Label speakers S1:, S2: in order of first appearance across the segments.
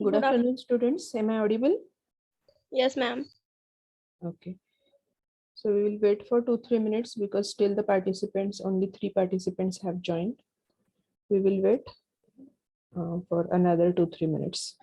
S1: Good afternoon, students. Am I audible?
S2: Yes, ma'am.
S1: Okay. So we will wait for 2-3 minutes because still the participants, only 3 participants have joined. We will wait for another 2-3 minutes.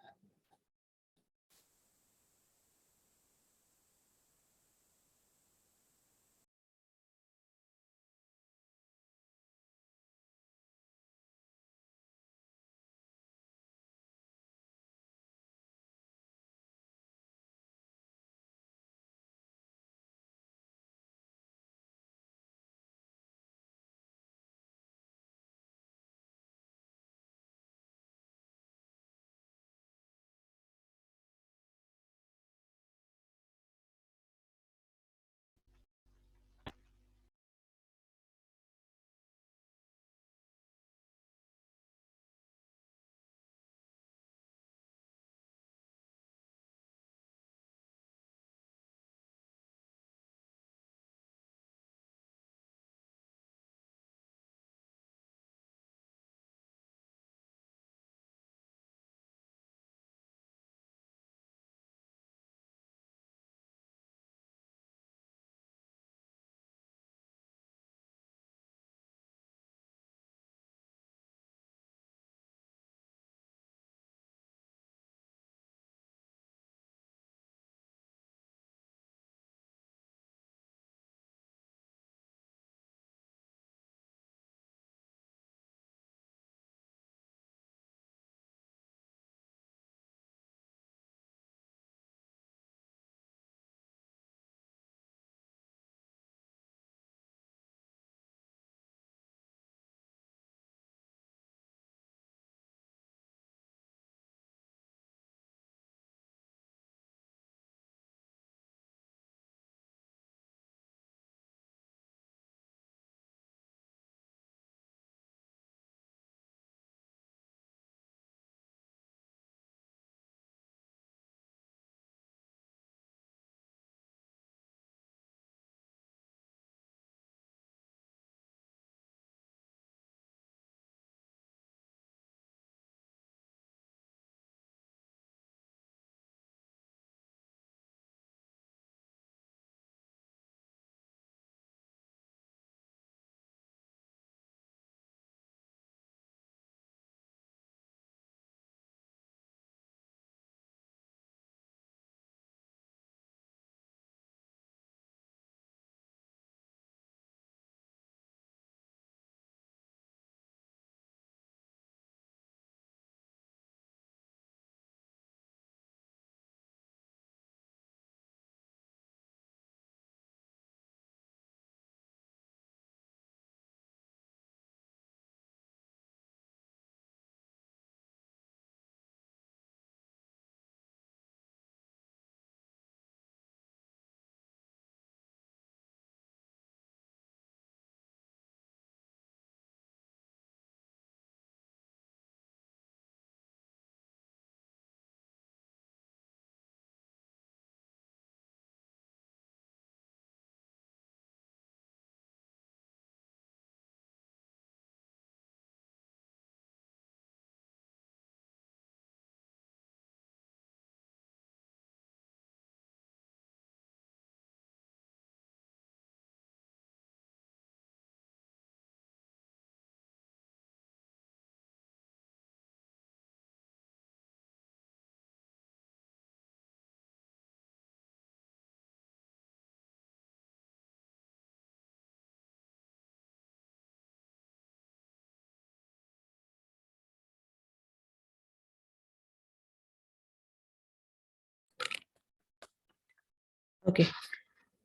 S1: Okay.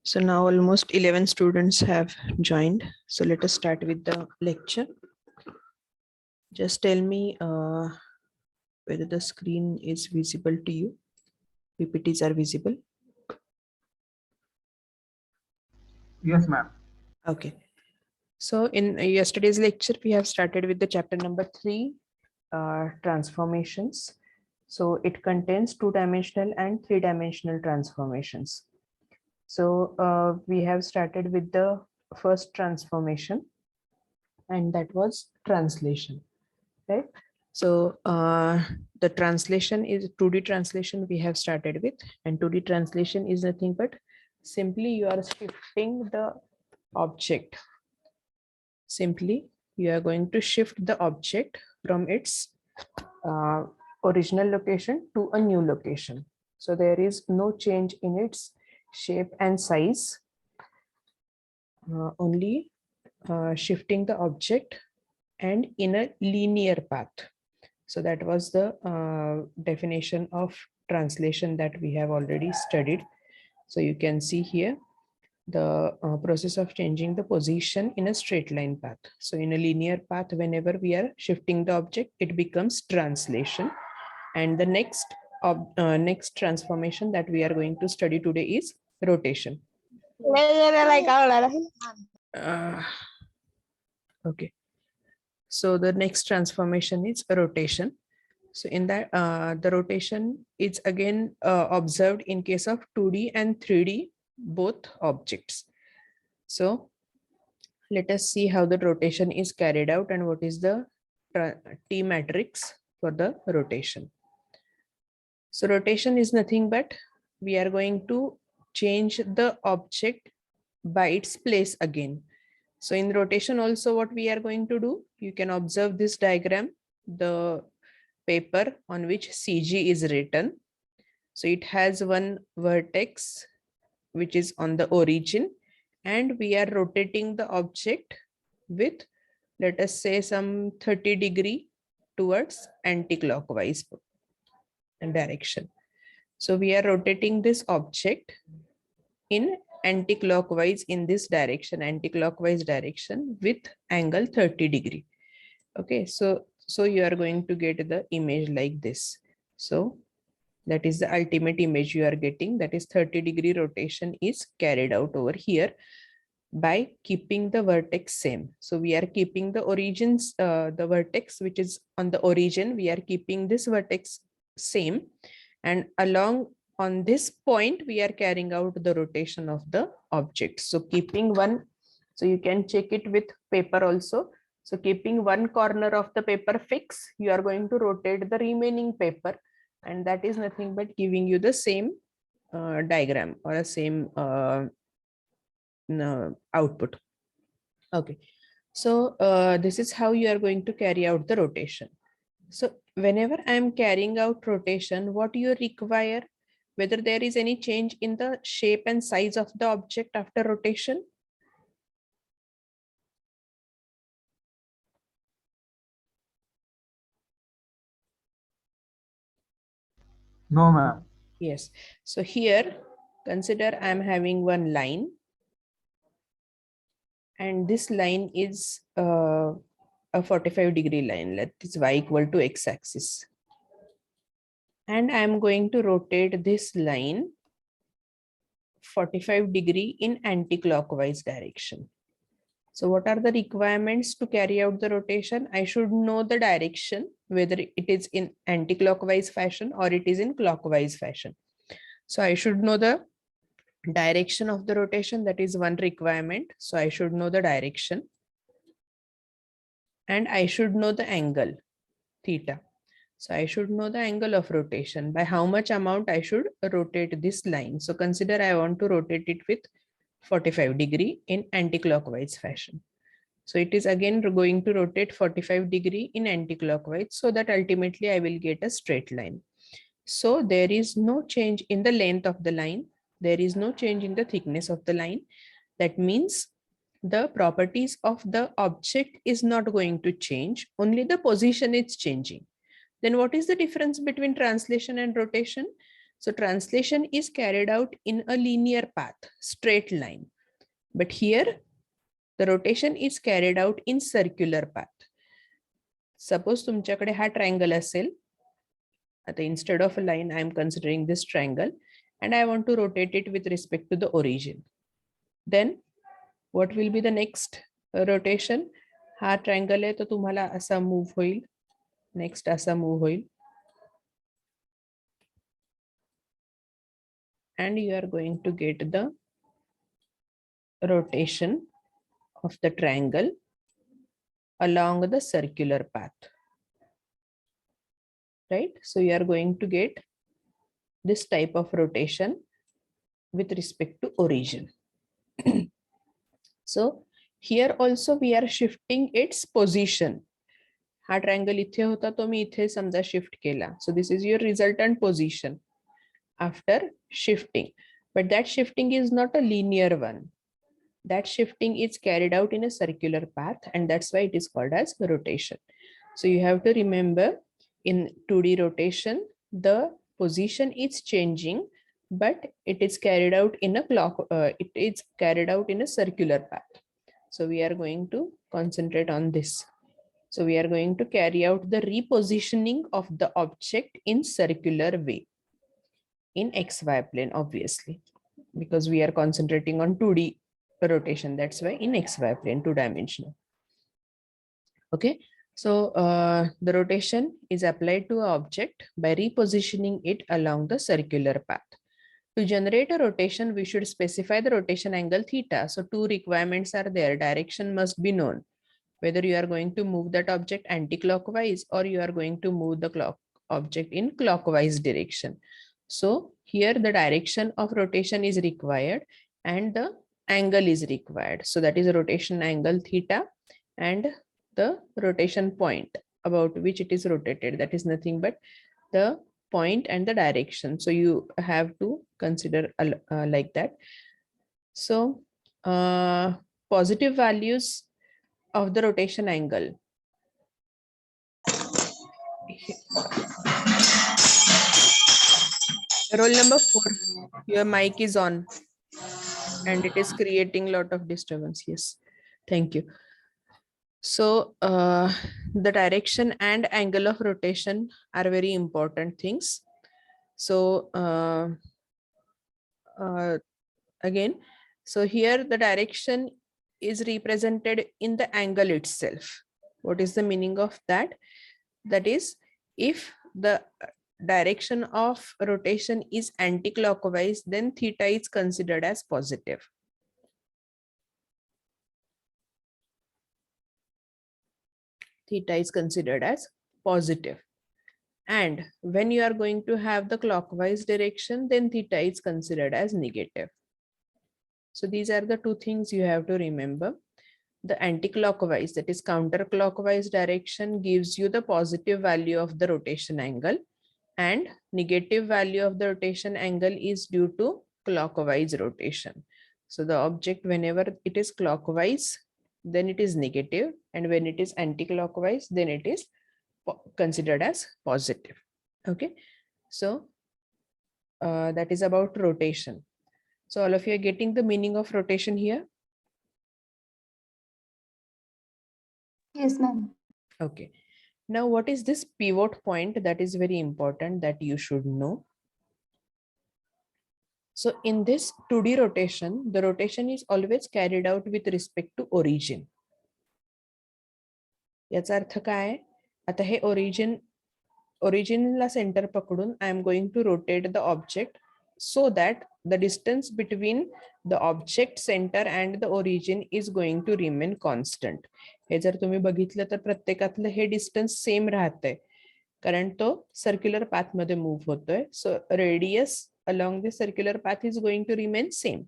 S1: So now almost 11 students have joined. So let us start with the lecture. Just tell me whether the screen is visible to you. PPTs are visible.
S3: Yes, ma'am.
S1: Okay. So in yesterday's lecture, we have started with the chapter number 3, transformations. So it contains 2-dimensional and 3-dimensional transformations. So we have started with the first transformation, and that was translation, right? So the translation is 2D translation we have started with, and 2D translation is nothing but simply you are shifting the object. Simply you are going to shift the object from its original location to a new location. So there is no change in its shape and size, only shifting the object and in a linear path. So that was the definition of translation that we have already studied. So you can see here the process of changing the position in a straight line path. So in a linear path, whenever we are shifting the object, it becomes translation. And the next transformation that we are going to study today is rotation. Okay. So the next transformation is rotation. So in that, the rotation is again observed in case of 2D and 3D, both objects. So let us see how the rotation is carried out and what is the T matrix for the rotation. So rotation is nothing but we are going to change the object by its place again. So in rotation also what we are going to do, you can observe this diagram, the paper on which CG is written. So it has one vertex which is on the origin, and we are rotating the object with, let us say, some 30° towards anti-clockwise direction. So we are rotating this object in anti-clockwise in this direction, anti-clockwise direction with angle 30°. Okay, so you are going to get the image like this. So that is the ultimate image you are getting, that is 30° rotation is carried out over here by keeping the vertex same. So we are keeping the origins, the vertex which is on the origin, we are keeping this vertex same, and along on this point we are carrying out the rotation of the object. So keeping one, so you can check it with paper also. So keeping one corner of the paper fixed, you are going to rotate the remaining paper, and that is nothing but giving you the same diagram or a same output. Okay, so this is how you are going to carry out the rotation. So whenever I am carrying out rotation, what you require, whether there is any change in the shape and size of the object after rotation?
S3: No, ma'am.
S1: Yes. So here, consider I am having one line, and this line is a 45° line. Let this y equal to x-axis. And I am going to rotate this line 45° in anti-clockwise direction. So what are the requirements to carry out the rotation? I should know the direction, whether it is in anti-clockwise fashion or it is in clockwise fashion. So I should know the direction of the rotation, that is one requirement. So I should know the direction, and I should know the angle, theta. So I should know the angle of rotation, by how much amount I should rotate this line. So consider I want to rotate it with 45° in anti-clockwise fashion. So it is again going to rotate 45° in anti-clockwise, so that ultimately I will get a straight line. So there is no change in the length of the line. There is no change in the thickness of the line. That means the properties of the object is not going to change, only the position is changing. Then what is the difference between translation and rotation? So translation is carried out in a linear path, straight line. But here the rotation is carried out in circular path. Suppose तुमच्याकडे हा triangle असेल. आता instead of a line, I am considering this triangle and I want to rotate it with respect to the origin. Then what will be the next rotation? हा triangle आहे तो तुम्हाला असा move होईल. Next असा move होईल. And you are going to get the rotation of the triangle along the circular path. right? So you are going to get this type of rotation with respect to origin. So here also we are shifting its position. हा triangle इथे होता तो मी इथे समजा shift केला. So this is your resultant position after shifting. But that shifting is not a linear one. That shifting is carried out in a circular path, and that's why it is called as rotation. So you have to remember, in 2D rotation, the position is changing, but it is carried out in a circular path. So we are going to concentrate on this. So we are going to carry out the repositioning of the object in circular way in XY plane, obviously, because we are concentrating on 2D rotation. That's why in XY plane, 2-dimensional. Okay. So the rotation is applied to an object by repositioning it along the circular path. To generate a rotation, we should specify the rotation angle theta. So two requirements are there. Direction must be known, whether you are going to move that object anti-clockwise or you are going to move the object in clockwise direction. So here the direction of rotation is required and the angle is required. So that is a rotation angle theta and the rotation point about which it is rotated. That is nothing but the point and the direction. So you have to consider like that. So positive values of the rotation angle. Roll number 4, your mic is on and it is creating a lot of disturbance. Yes, thank you. So the direction and angle of rotation are very important things. So again, so here the direction is represented in the angle itself. What is the meaning of that? That is, if the direction of rotation is anti-clockwise, then theta is considered as positive. Theta is considered as positive. And when you are going to have the clockwise direction, then theta is considered as negative. So these are the two things you have to remember. The anti-clockwise, that is counterclockwise direction, gives you the positive value of the rotation angle, and negative value of the rotation angle is due to clockwise rotation. So the object, whenever it is clockwise, then it is negative, and when it is anti-clockwise, then it is considered as positive. Okay, so that is about rotation. So all of you are getting the meaning of rotation here?
S4: Yes, ma'am.
S1: Okay. Now, what is this pivot point? That is very important that you should know. So in this 2D rotation, the rotation is always carried out with respect to origin. याचा अर्थ काय? आता हे originला center पकडून I am going to rotate the object so that the distance between the object center and the origin is going to remain constant. हे जर तुम्ही बघितलं तर प्रत्येकातलं हे distance same राहतंय कारण तो circular path मध्ये move होतोय. So radius along the circular path is going to remain same.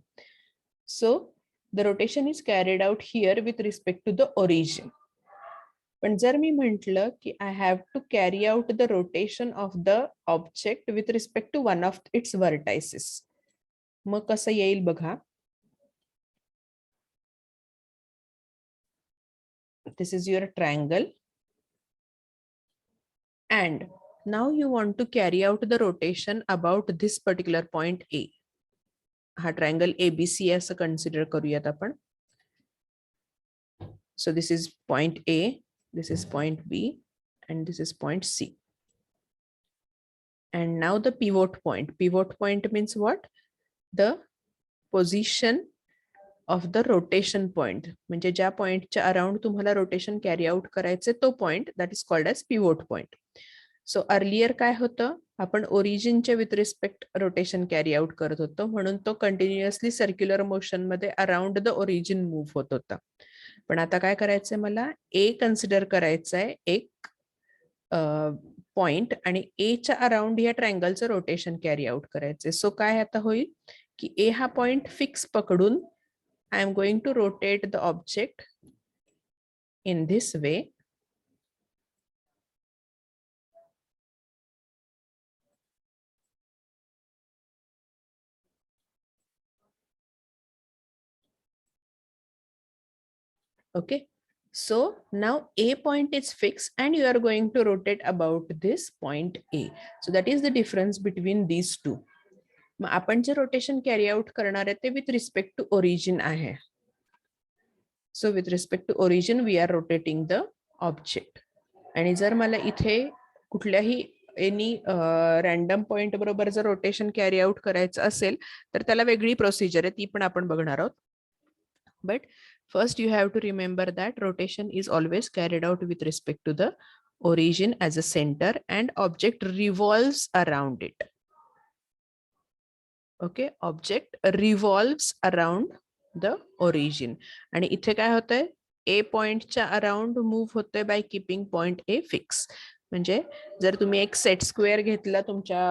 S1: So the rotation is carried out here with respect to the origin. पण जर मी म्हटलं की I have to carry out the rotation of the object with respect to one of its vertices, मग कसं येईल बघा. This is your triangle and now you want to carry out the rotation about this particular point A. हा triangle ABC असं consider करूयात आपण. So this is point A, this is point B, and this is point C. And now the pivot point. Pivot point means what? The position of the rotation point. म्हणजे ज्या पॉइंटच्या around तुम्हाला rotation carry out करायचे तो point, that is called as pivot point. So earlier काय होतं, आपण ओरिजिनच्या with respect rotation carry out करत होतो म्हणून तो कंटिन्युअसली सर्क्युलर मोशन मध्ये अराउंड द ओरिजिन मूव्ह होत होता. पण आता काय करायचंय, मला ए कन्सिडर करायचंय एक पॉइंट आणि ए च्या अराउंड या ट्रायंगलचं रोटेशन कॅरी आउट करायचे. सो काय आता होईल की ए हा पॉइंट फिक्स पकडून I am going to rotate the object in this way. Okay, so now A point is fixed and you are going to rotate about this point A. So that is the difference between these two. मग आपण जे rotation carry out करणार आहे ते with respect to origin आहे. So with respect to origin we are rotating the object. आणि जर मला इथे कुठल्याही एनी रॅन्डम पॉइंट बरोबर जर रोटेशन कॅरी आउट करायचं असेल तर त्याला वेगळी प्रोसिजर आहे, ती पण आपण बघणार आहोत. But first you have to remember that rotation is always carried out with respect to the origin as a center and object revolves around it. Okay, object revolves around the origin. आणि इथे काय होतंय, A पॉइंटच्या around move होतंय by keeping point A fix. म्हणजे जर तुम्ही एक set square घेतला तुमच्या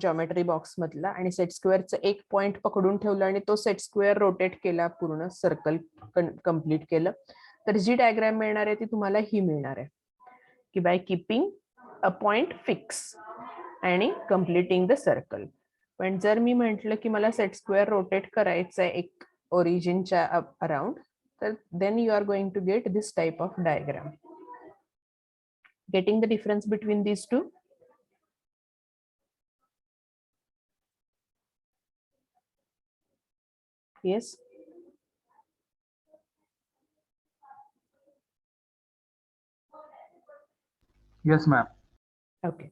S1: जॉमेट्री बॉक्स मधला आणि सेट स्क्वेअरचं एक पॉइंट पकडून ठेवलं आणि तो सेट स्क्वेअर रोटेट केला, पूर्ण सर्कल कम्प्लीट केलं, तर जी डायग्राम मिळणार आहे ती तुम्हाला ही मिळणार आहे की by keeping a point fix आणि कम्प्लिटिंग द सर्कल. पण जर मी म्हटलं की मला सेट स्क्वेअर रोटेट करायचं आहे एक ओरिजिनच्या अराउंड, तर then you are going to get this type of diagram. Getting the difference between these two? Yes.
S3: Yes, ma'am.
S1: Okay.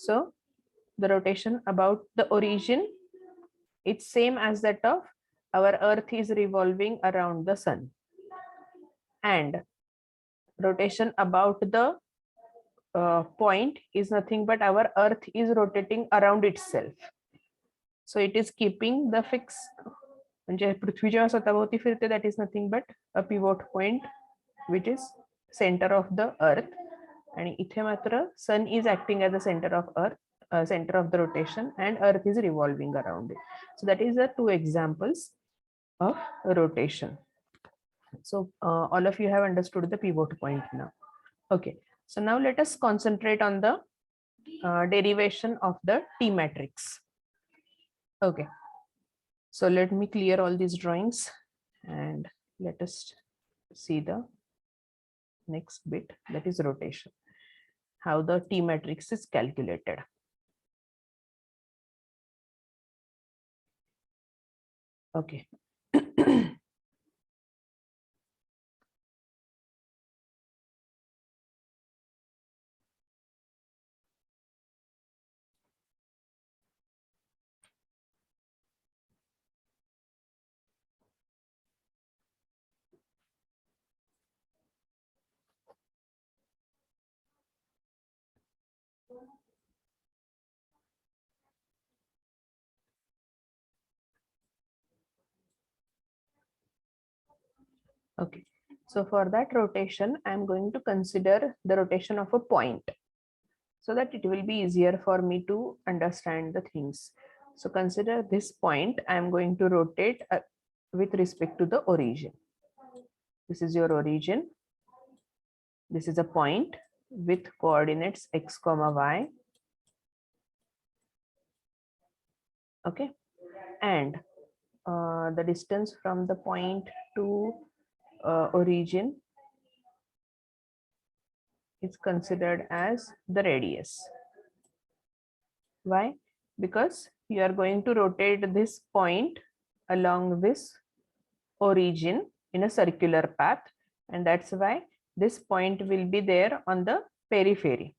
S1: So the rotation about the origin, it's same as that of our earth is revolving around the sun, and rotation about the point is nothing but our earth is rotating around itself. So it is keeping the fix. म्हणजे पृथ्वी जेव्हा स्वतःभोवती फिरते, that is nothing but a pivot point which is center of the earth. आणि इथे मात्र sun is acting as the center of earth, center of the rotation, and earth is revolving around it. So that is the two examples of rotation. So all of you have understood the pivot point now. Okay, so now let us concentrate on the derivation of the T matrix. Okay, so let me clear all these drawings and let us see the next bit, that is rotation, how the T matrix is calculated. Okay. Okay, so for that rotation, I am going to consider the rotation of a point so that it will be easier for me to understand the things. So consider this point, I am going to rotate with respect to the origin. This is your origin. This is a point with coordinates x, y. Okay, and the distance from the point to origin is considered as the radius. Why? Because you are going to rotate this point along this origin in a circular path, and that's why this point will be there on the periphery.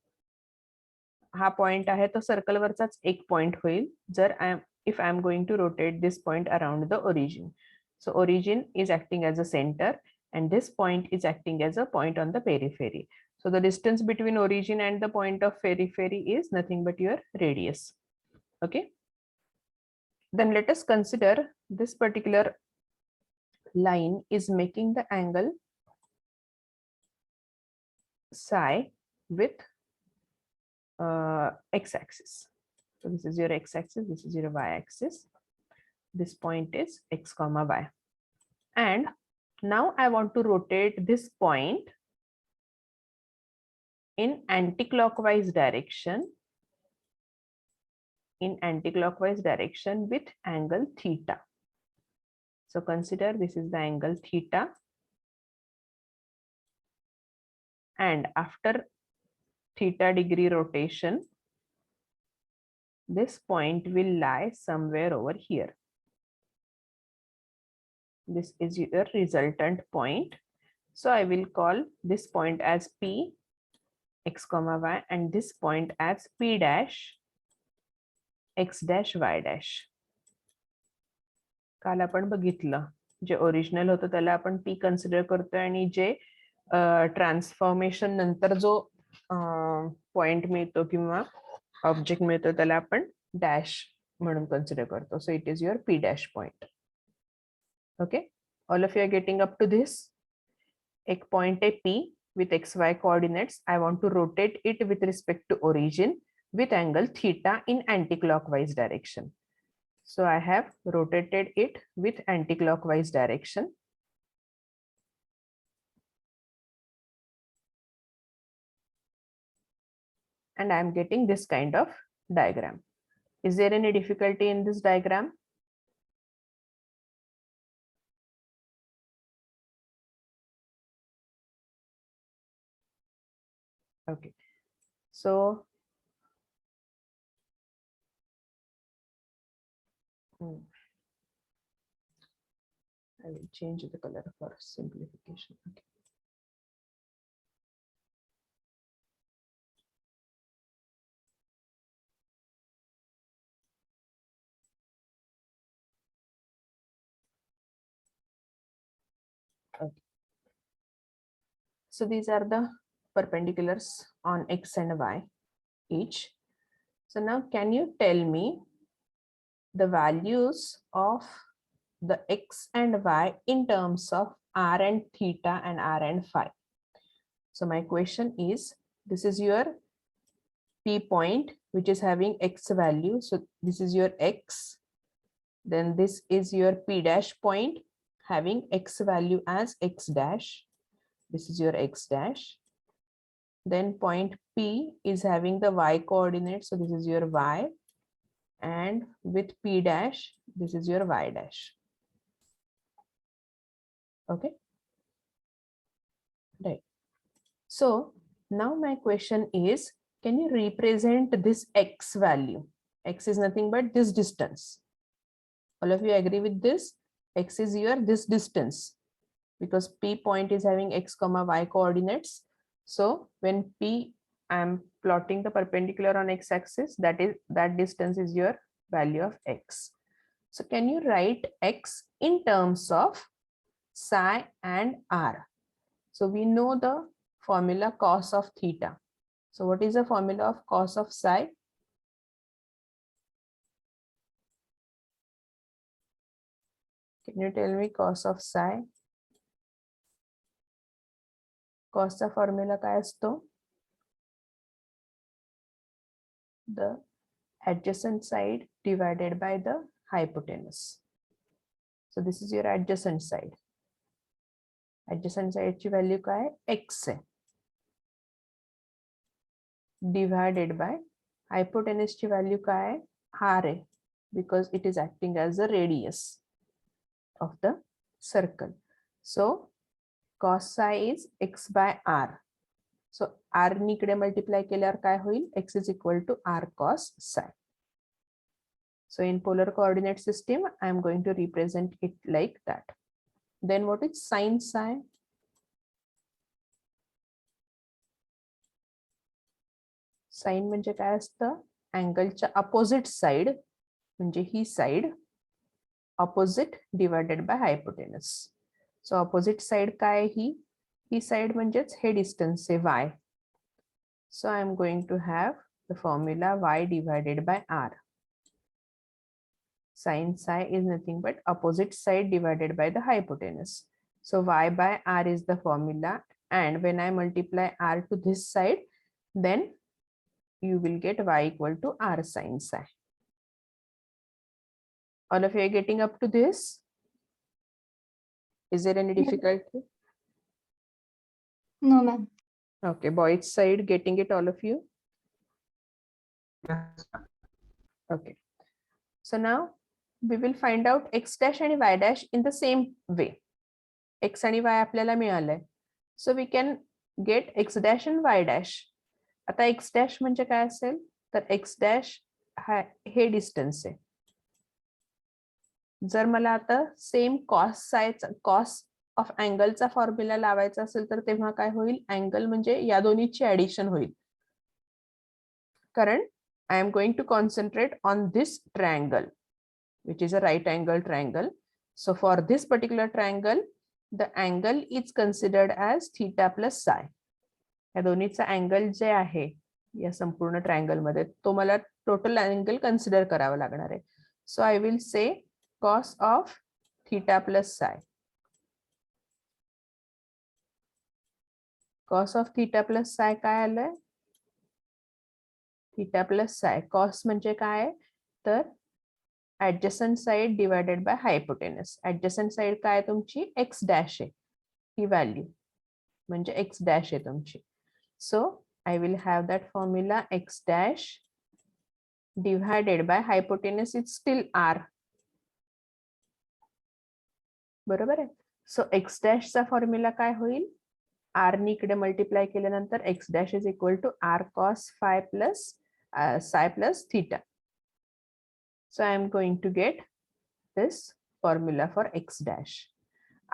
S1: हा point आहे तो circle वरचाच एक point होईल जर if I am going to rotate this point around the origin. So origin is acting as a center and this point is acting as a point on the periphery. So the distance between origin and the point of periphery is nothing but your radius. Okay. Then let us consider this particular line is making the angle psi with x-axis. So this is your x-axis, this is your y-axis. This point is x comma y. And now I want to rotate this point in anti-clockwise direction, with angle theta. So consider this is the angle theta, and after theta degree rotation, this point will lie somewhere over here. This is your resultant point. So I will call this point as P x comma y and this point as P dash x dash y dash. काल आपण बघितलं जे original होतं त्याला आपण P consider करतोय आणि जे transformation नंतर जो पॉइंट मिळतो किंवा ऑब्जेक्ट मिळतो त्याला आपण डॅश म्हणून कन्सिडर करतो. So it is your P dash point. Okay, all of you are getting up to this. एक पॉइंट आहे P with xy coordinates. I want to rotate it with respect to origin with angle theta in anti-clockwise direction. So I have rotated it with anti-clockwise direction. And I am getting this kind of diagram. Is there any difficulty in this diagram? Okay, so I will change the color for simplification. Okay. Okay. So these are the perpendiculars on x and y each. So now can you tell me the values of the x and y in terms of r and theta and r and phi? So my question is, this is your P point which is having x value. So this is your x. Then this is your P dash point having x value as x dash. This is your x dash. Then point P is having the y coordinate. So this is your y. And with P dash, this is your y dash. Okay. Right. So now my question is, can you represent this x value? X is nothing but this distance. All of you agree with this? X is your this distance, because P point is having x comma y coordinates. So when P, I am plotting the perpendicular on x axis, that distance is your value of x. So can you write x in terms of psi and r? So we know the formula cos of theta. So what is the formula of cos of psi? Can you tell me cos of psi? Cos चा formula काय असतो? The adjacent side divided by the hypotenuse. So this is your adjacent side. Adjacent side ची value काय? X आहे. Divided by hypotenuse ची value काय? R आहे. Because it is acting as the radius of the circle. So cos psi is x by r. So r निकडे multiply केल्यावर काय होईल? X is equal to r cos psi. So in polar coordinate system, I am going to represent it like that. Then what is sin psi? Sin म्हणजे काय असतं? अँगलच्या opposite side, म्हणजे ही side opposite divided by hypotenuse. So opposite side काय ही side म्हणजेच हे distance आहे y. So I am going to have the formula y divided by r. Sin psi is nothing but opposite side divided by the hypotenuse. So y by r is the formula, and when I multiply r to this side, then you will get y equal to r sin psi. All of you are getting up to this? Is there any difficulty?
S4: No, ma'am.
S1: Okay, boys side getting it, all of you?
S3: Yes, ma'am.
S1: Okay. So now we will find out x dash and y dash in the same way. X आणि y आपल्याला मिळालंय. So we can get x dash and y dash. आता x dash म्हणजे काय असेल? तर x dash हे distance आहे. जर मला आता सेम कॉस ऑफ अँगलचा फॉर्म्युला लावायचा असेल तर तेव्हा काय होईल? अँगल म्हणजे या दोन्हीची ऍडिशन होईल. कारण I am going to concentrate on this triangle, which is a right angle triangle. So for this particular triangle, the angle is considered as theta plus psi. या दोन्हीचा अँगल जे आहे या संपूर्ण ट्रायंगल मध्ये तो मला टोटल अँगल कन्सिडर करावा लागणार आहे. So I will say cos of theta plus psi. Cos of theta plus psi काय आलंय? Theta plus Sai. कॉस म्हणजे काय? तर adjacent side divided by hypotenuse. Adjacent side काय तुमची? एक्स डॅश आहे. ही व्हॅल्यू म्हणजे एक्स डॅश आहे तुमची. So I will have that formula X dash divided by hypotenuse is still R. बरोबर आहे. सो एक्स डॅशचा फॉर्म्युला काय होईल? आर नी इकडे मल्टिप्लाय केल्यानंतर x dash is equal to r cos phi plus psi plus theta. So I am going to get this formula for x dash.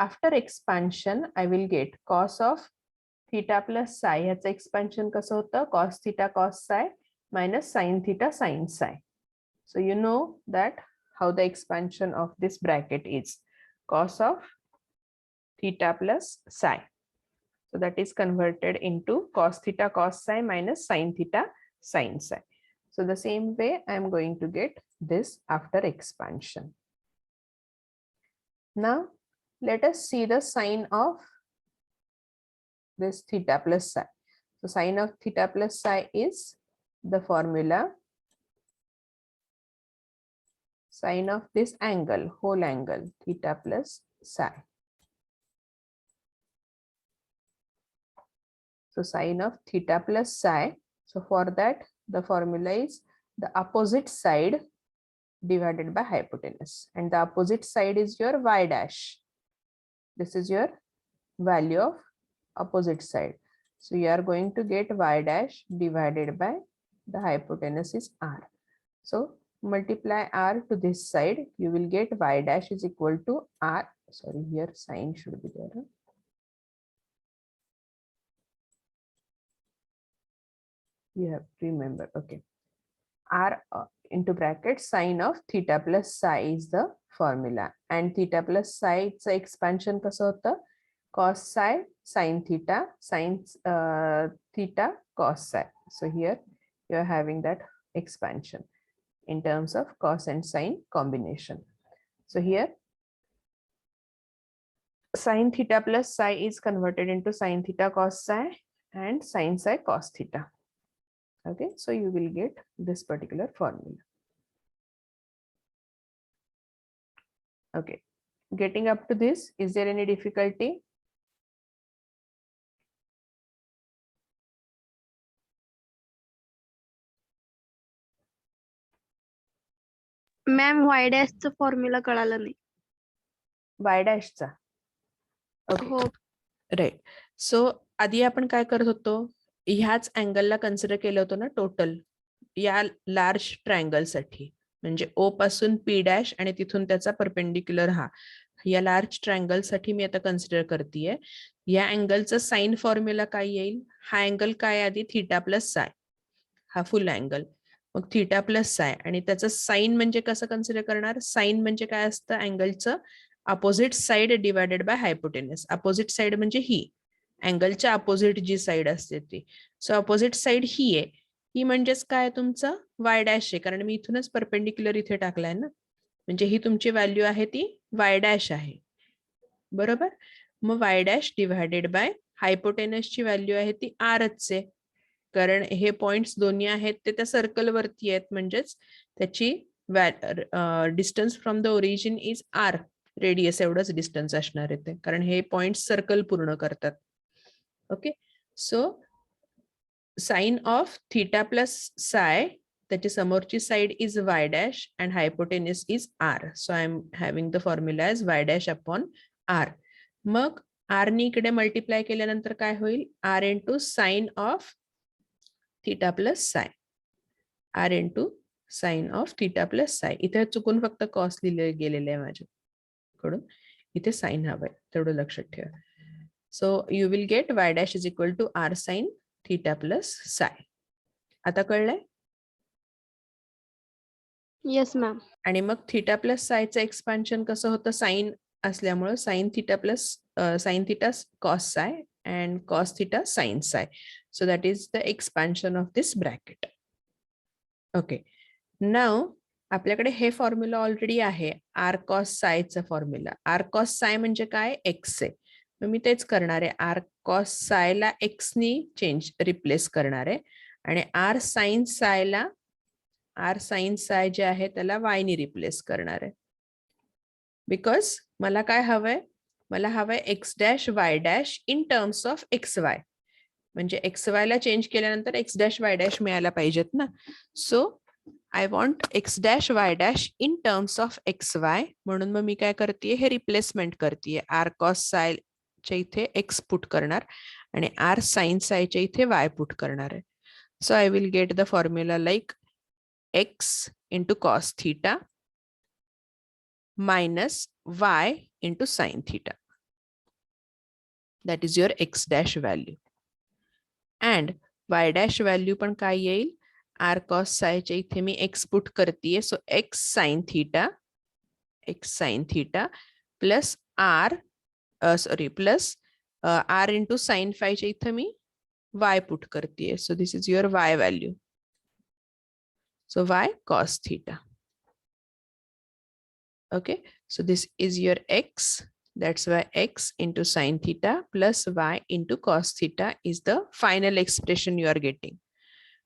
S1: After expansion, I will get cos of theta plus psi. ह्याचं expansion कसं होतं? Cos theta cos psi minus sin theta sin psi. So you know that how the expansion of this bracket is. Cos of theta plus psi. So that is converted into cos theta cos psi minus sin theta sin psi. So the same way I am going to get this after expansion. Now let us see the sign of this theta plus psi. So sign of theta plus psi is the formula sign of this angle, whole angle, theta plus psi. So sign of theta plus psi. So for that, the formula is the opposite side divided by hypotenuse, and the opposite side is your y dash. This is your value of opposite side. So you are going to get y dash divided by the hypotenuse is r. So multiply r to this side, you will get y dash is equal to r. Sorry, here sign should be there. You have to remember. Okay, r into bracket sine of theta plus psi is the formula, and theta plus psi its expansion कसं होतं? Cos psi sin theta sin theta cos psi. So here you are having that expansion in terms of cos and sin combination. So here sin theta plus psi is converted into sin theta cos psi and sin psi cos theta. Okay, so you will get this particular formula. Okay, getting up to this, is there any difficulty?
S2: Ma'am y dash चा formula कळाला नाही.
S1: Y dash चा. Okay,
S2: हो
S1: right. सो आधी आपण काय करत होतो? ह्याच अँगलला कन्सिडर केलं होतं ना टोटल या लार्ज ट्रायंगल साठी, म्हणजे ओ पासून पी डॅश आणि तिथून त्याचा परपेंडिक्युलर हा या लार्ज ट्रायंगल साठी मी आता कन्सिडर करतेय. या अँगलचा साइन फॉर्म्युला काय येईल? हा अँगल काय आधी? थीटा प्लस साय, हा फुल अँगल. मग थीटा प्लस साय आणि त्याचं साइन म्हणजे कसं कन्सिडर करणार? साइन म्हणजे काय असतं? अँगलचं opposite side divided by hypotenuse. Opposite side म्हणजे ही अँगलच्या अपोजिट जी साइड असते ती. सो अपोजिट साइड ही आहे. ही म्हणजेच काय? तुमचं वाय डॅश आहे, कारण मी इथूनच परपेंडिक्युलर इथे टाकलाय ना, म्हणजे ही तुमची व्हॅल्यू आहे ती वाय डॅश आहे. बरोबर. मग वाय डॅश डिवायडेड बाय हायपोटेनसची व्हॅल्यू आहे ती आरच आहे. कारण हे पॉइंट्स दोन्ही आहेत ते त्या सर्कल वरती आहेत, म्हणजेच त्याची distance from the origin is R, radius एवढंच डिस्टन्स असणार आहे ते, कारण हे पॉइंट्स सर्कल पूर्ण करतात. Okay, so sine of theta plus psi, त्याची समोरची side is Y dash and hypotenuse is R. So I am having the formula as Y dash upon R. मग आर नी इकडे मल्टिप्लाय केल्यानंतर काय होईल, R into sine of theta plus psi, R into sine of theta plus Sai. इथे चुकून फक्त cos लिहिले गेलेले आहे माझ्याकडून, इथे साइन हवंय, तेवढं लक्षात ठेवा. So you will get Y dash is equal to R sine theta plus psi. आता कळलंय?
S2: Yes ma'am.
S1: आणि मग थीटा प्लस सायचं एक्सपान्शन कसं होतं, साइन असल्यामुळे sine theta plus sine theta cos psi and cos theta sine psi. So that is the expansion of this bracket. Okay, now आपल्याकडे हे फॉर्म्युला ऑलरेडी आहे, आर कॉस सायचा फॉर्म्युला. आर कॉस साय म्हणजे काय, X आहे. मग मी तेच करणार आहे, आर कॉस सायला एक्स नी रिप्लेस करणार आहे, आणि आर साइन सायला, आर साइन साय जे आहे त्याला वाय नी रिप्लेस करणार आहे. बिकॉज मला काय हवंय, मला हवंय X dash Y dash in terms of X Y, म्हणजे एक्स वाय ला चेंज केल्यानंतर एक्स डॅश वाय डॅश मिळायला पाहिजेत ना. So I want X dash Y dash in terms of X Y, म्हणून मग मी काय करते, हे रिप्लेसमेंट करते. आर कॉस सायच्या इथे एक्स पुट करणार आणि आर साइन सायच्या इथे वाय पुट करणार आहे. So I will get the formula like X into cos theta minus Y into sine theta. That is your X dash value. And Y dash value पण काय येईल, are cos सायच्या इथे मी X put करते, so X sine theta plus R plus R into sine फायच्या इथे मी Y put करते, so this is your Y value. So Y cos theta. Okay, so this is your x, that's why x into sin theta plus y into cos theta is the final expression you are getting.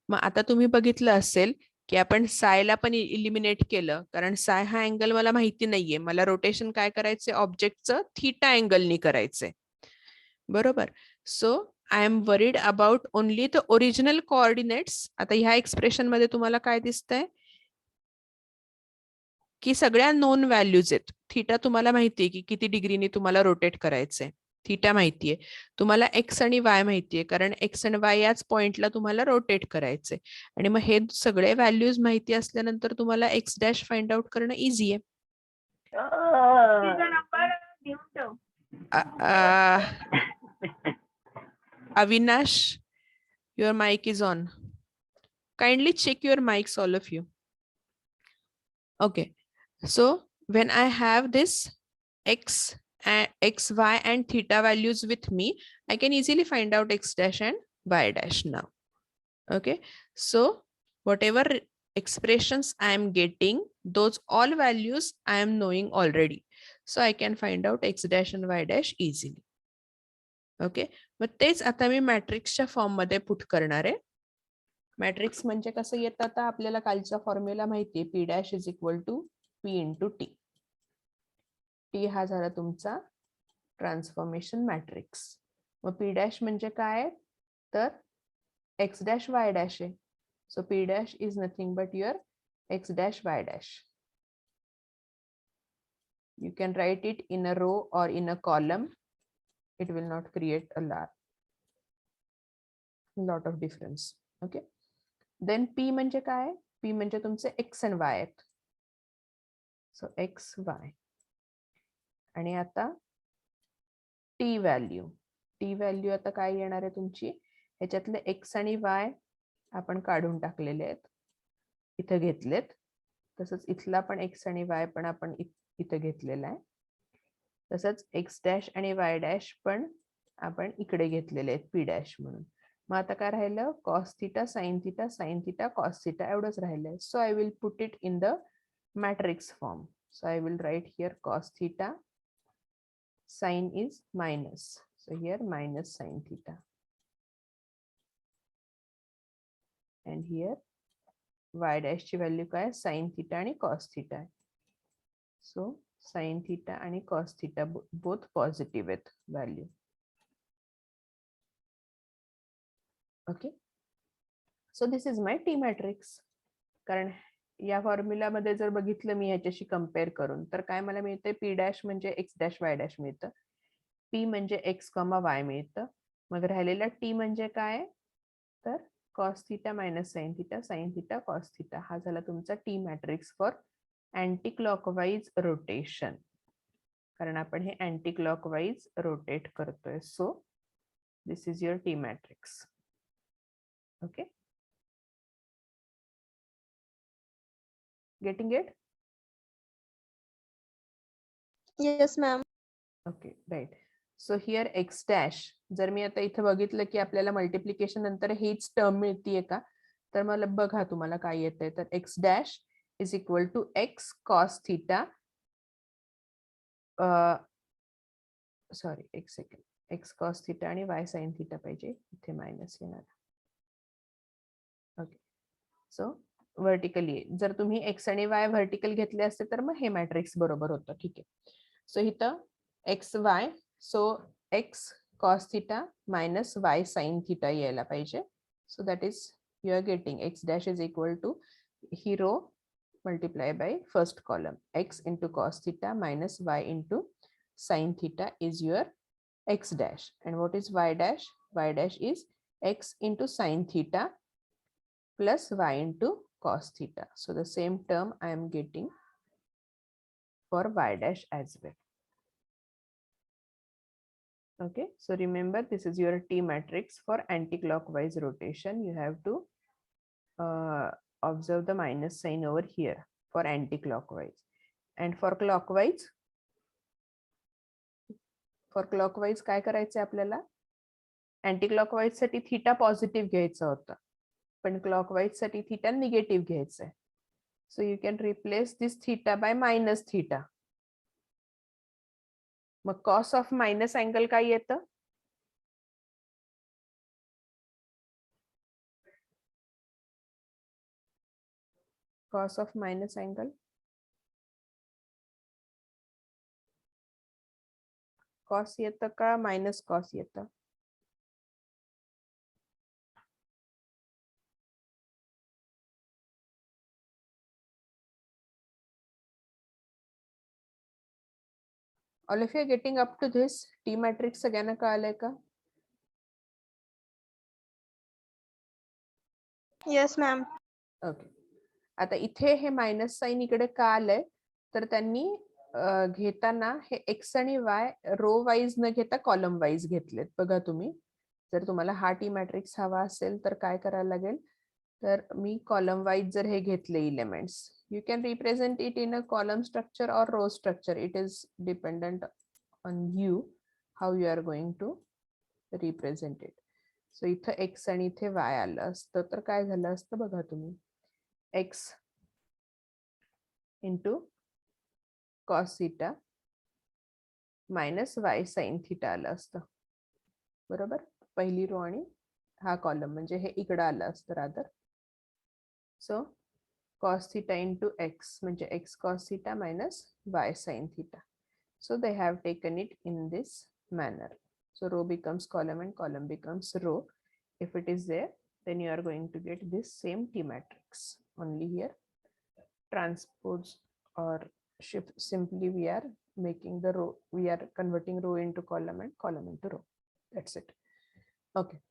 S1: मग आता तुम्ही बघितलं असेल की आपण सायला पण eliminate केलं, कारण साय हा अँगल मला माहिती नाहीये, मला रोटेशन काय करायचंय, ऑब्जेक्टचं थीटा अँगलनी करायचंय, बरोबर. So I am worried about only the original coordinates. आता ह्या एक्सप्रेशन मध्ये तुम्हाला काय दिसतंय की सगळ्या नोन व्हॅल्यूज आहेत. थीटा तुम्हाला माहितीये की किती डिग्रीने तुम्हाला रोटेट करायचंय, थीटा माहितीये तुम्हाला, एक्स आणि वाय माहितीये, कारण एक्स आणि वाय याच पॉइंटला तुम्हाला रोटेट करायचंय. आणि मग हे सगळे व्हॅल्यूज माहिती असल्यानंतर तुम्हाला एक्स डॅश फाइंड आउट करणं इझी आहे. Avinash, your mic is on. Kindly check your mics all of you. Okay, so when I have this x, y and theta values with me, I can easily find out x dash and y dash now. Okay, so whatever expressions I am getting, those all values I am knowing already, so I can find out x dash and y dash easily. Okay, but तेच आता मी मॅट्रिक्सच्या form मध्ये put करणार आहे. Matrix म्हणजे कसं येतं, आता आपल्याला कालचा फॉर्म्युला माहितीये, p dash is equal to p into T. T हा झाला तुमचा ट्रान्सफॉर्मेशन मॅट्रिक्स. मग p डॅश म्हणजे काय, तर x डॅश y डॅश आहे. So p dash is nothing but your x dash y dash. You can write it in a row or in a column. It will not create a lot of difference. Okay. Then p म्हणजे काय, p म्हणजे तुमचे x and y आहेत. सो x y. आणि आता T value आता काय येणार आहे तुमची, ह्याच्यातले x आणि y आपण काढून टाकलेले आहेत, इथं घेतलेत. तसंच इथला पण x आणि y पण आपण इथं घेतलेला आहे. तसंच x डॅश आणि y डॅश पण आपण इकडे घेतलेले आहेत p डॅश म्हणून. मग आता काय राहिलं, cos theta sine theta cos theta एवढंच राहिलंय. So I will put it in the matrix form. So I will write here cos theta, sin is minus, so here minus sin theta. And here Y dash ची value काय, sine theta आणि cos theta आहे. So sine theta आणि cos theta both positive आहेत value. Okay, so this is my T matrix. कारण या फॉर्म्युलामध्ये जर बघितलं मी ह्याच्याशी कम्पेअर करून, तर काय मला मिळतंय, पी डॅश म्हणजे एक्स डॅश वाय डॅश मिळतं, पी म्हणजे एक्स कॉमा वाय मिळतं. मग राहिलेला टी म्हणजे काय, तर cos theta minus sine theta cos theta. हा झाला तुमचा T matrix for anti clockwise rotation, कारण आपण हे अँटी क्लॉकवाईज रोटेट करतोय. So this is your T matrix. Okay, getting it?
S2: Yes ma'am.
S1: Okay, right. So here x dash, जर मी आता इथे बघितलं की आपल्याला मल्टिप्लिकेशन नंतर हीच टर्म मिळतीये का, तर मला बघा तुम्हाला काय येतंय. तर x dash is equal to x cos theta, sorry एक सेकंड, एक्स कॉस थिटा आणि वाय साइन थिटा पाहिजे, इथे मायनस येणार. ओके, सो व्हर्टिकली जर तुम्ही एक्स आणि वाय व्हर्टिकल घेतले असते तर मग हे मॅट्रिक्स बरोबर होतं. ठीक आहे, सो इथं x y, so x cos theta minus y sine theta यायला पाहिजे. So that is you are getting x dash is equal to ही row multiply by first column, x into cos theta minus y into sin theta is your x dash. And what is y dash? Y dash is x into sin theta plus y into cos theta. So the same term I am getting for y dash as well. Okay, so remember this is your T matrix for anti-clockwise rotation. You have to observe the minus sign over here for anti-clockwise. And for clockwise काय करायचं आपल्याला, anti clockwise साठी theta positive घ्यायचं होतं, पण clockwise साठी theta negative घ्यायचंय. So you can replace this theta by minus theta. मग कॉस ऑफ मायनस अँगल काय येतं, cos of minus angle cos येतं का मायनस कॉस येतं, all of you getting up to this? T matrix सगळ्यांना कळालंय का?
S2: Yes ma'am.
S1: ओके, आता इथे हे मायनस साइन इकडे का आलंय, तर त्यांनी घेताना हे एक्स आणि वाय रो वाईज न घेता कॉलम वाईज घेतलेत. बघा तुम्ही, जर तुम्हाला हा टी मॅट्रिक्स हवा असेल तर काय करायला लागेल, तर मी कॉलम वाईज जर हे घेतले elements, you can represent it in a column structure or row structure. It is dependent on you how you are going to represent it. So इथं एक्स आणि इथे वाय आलं असतं तर काय झालं असतं बघा तुम्ही, x into cos theta minus y sine theta आलं असतं, बरोबर. पहिली रो आणि हा कॉलम म्हणजे हे इकडं आलं असतं रादर. सो cos theta into x म्हणजे x cos theta minus y sin theta. So they have taken it in this manner. So row becomes column and column becomes row. If it is there, then you are going to get this same T matrix. Only here transpose or shift, simply we are making the row, we are converting row into column and column into row. That's it. Okay.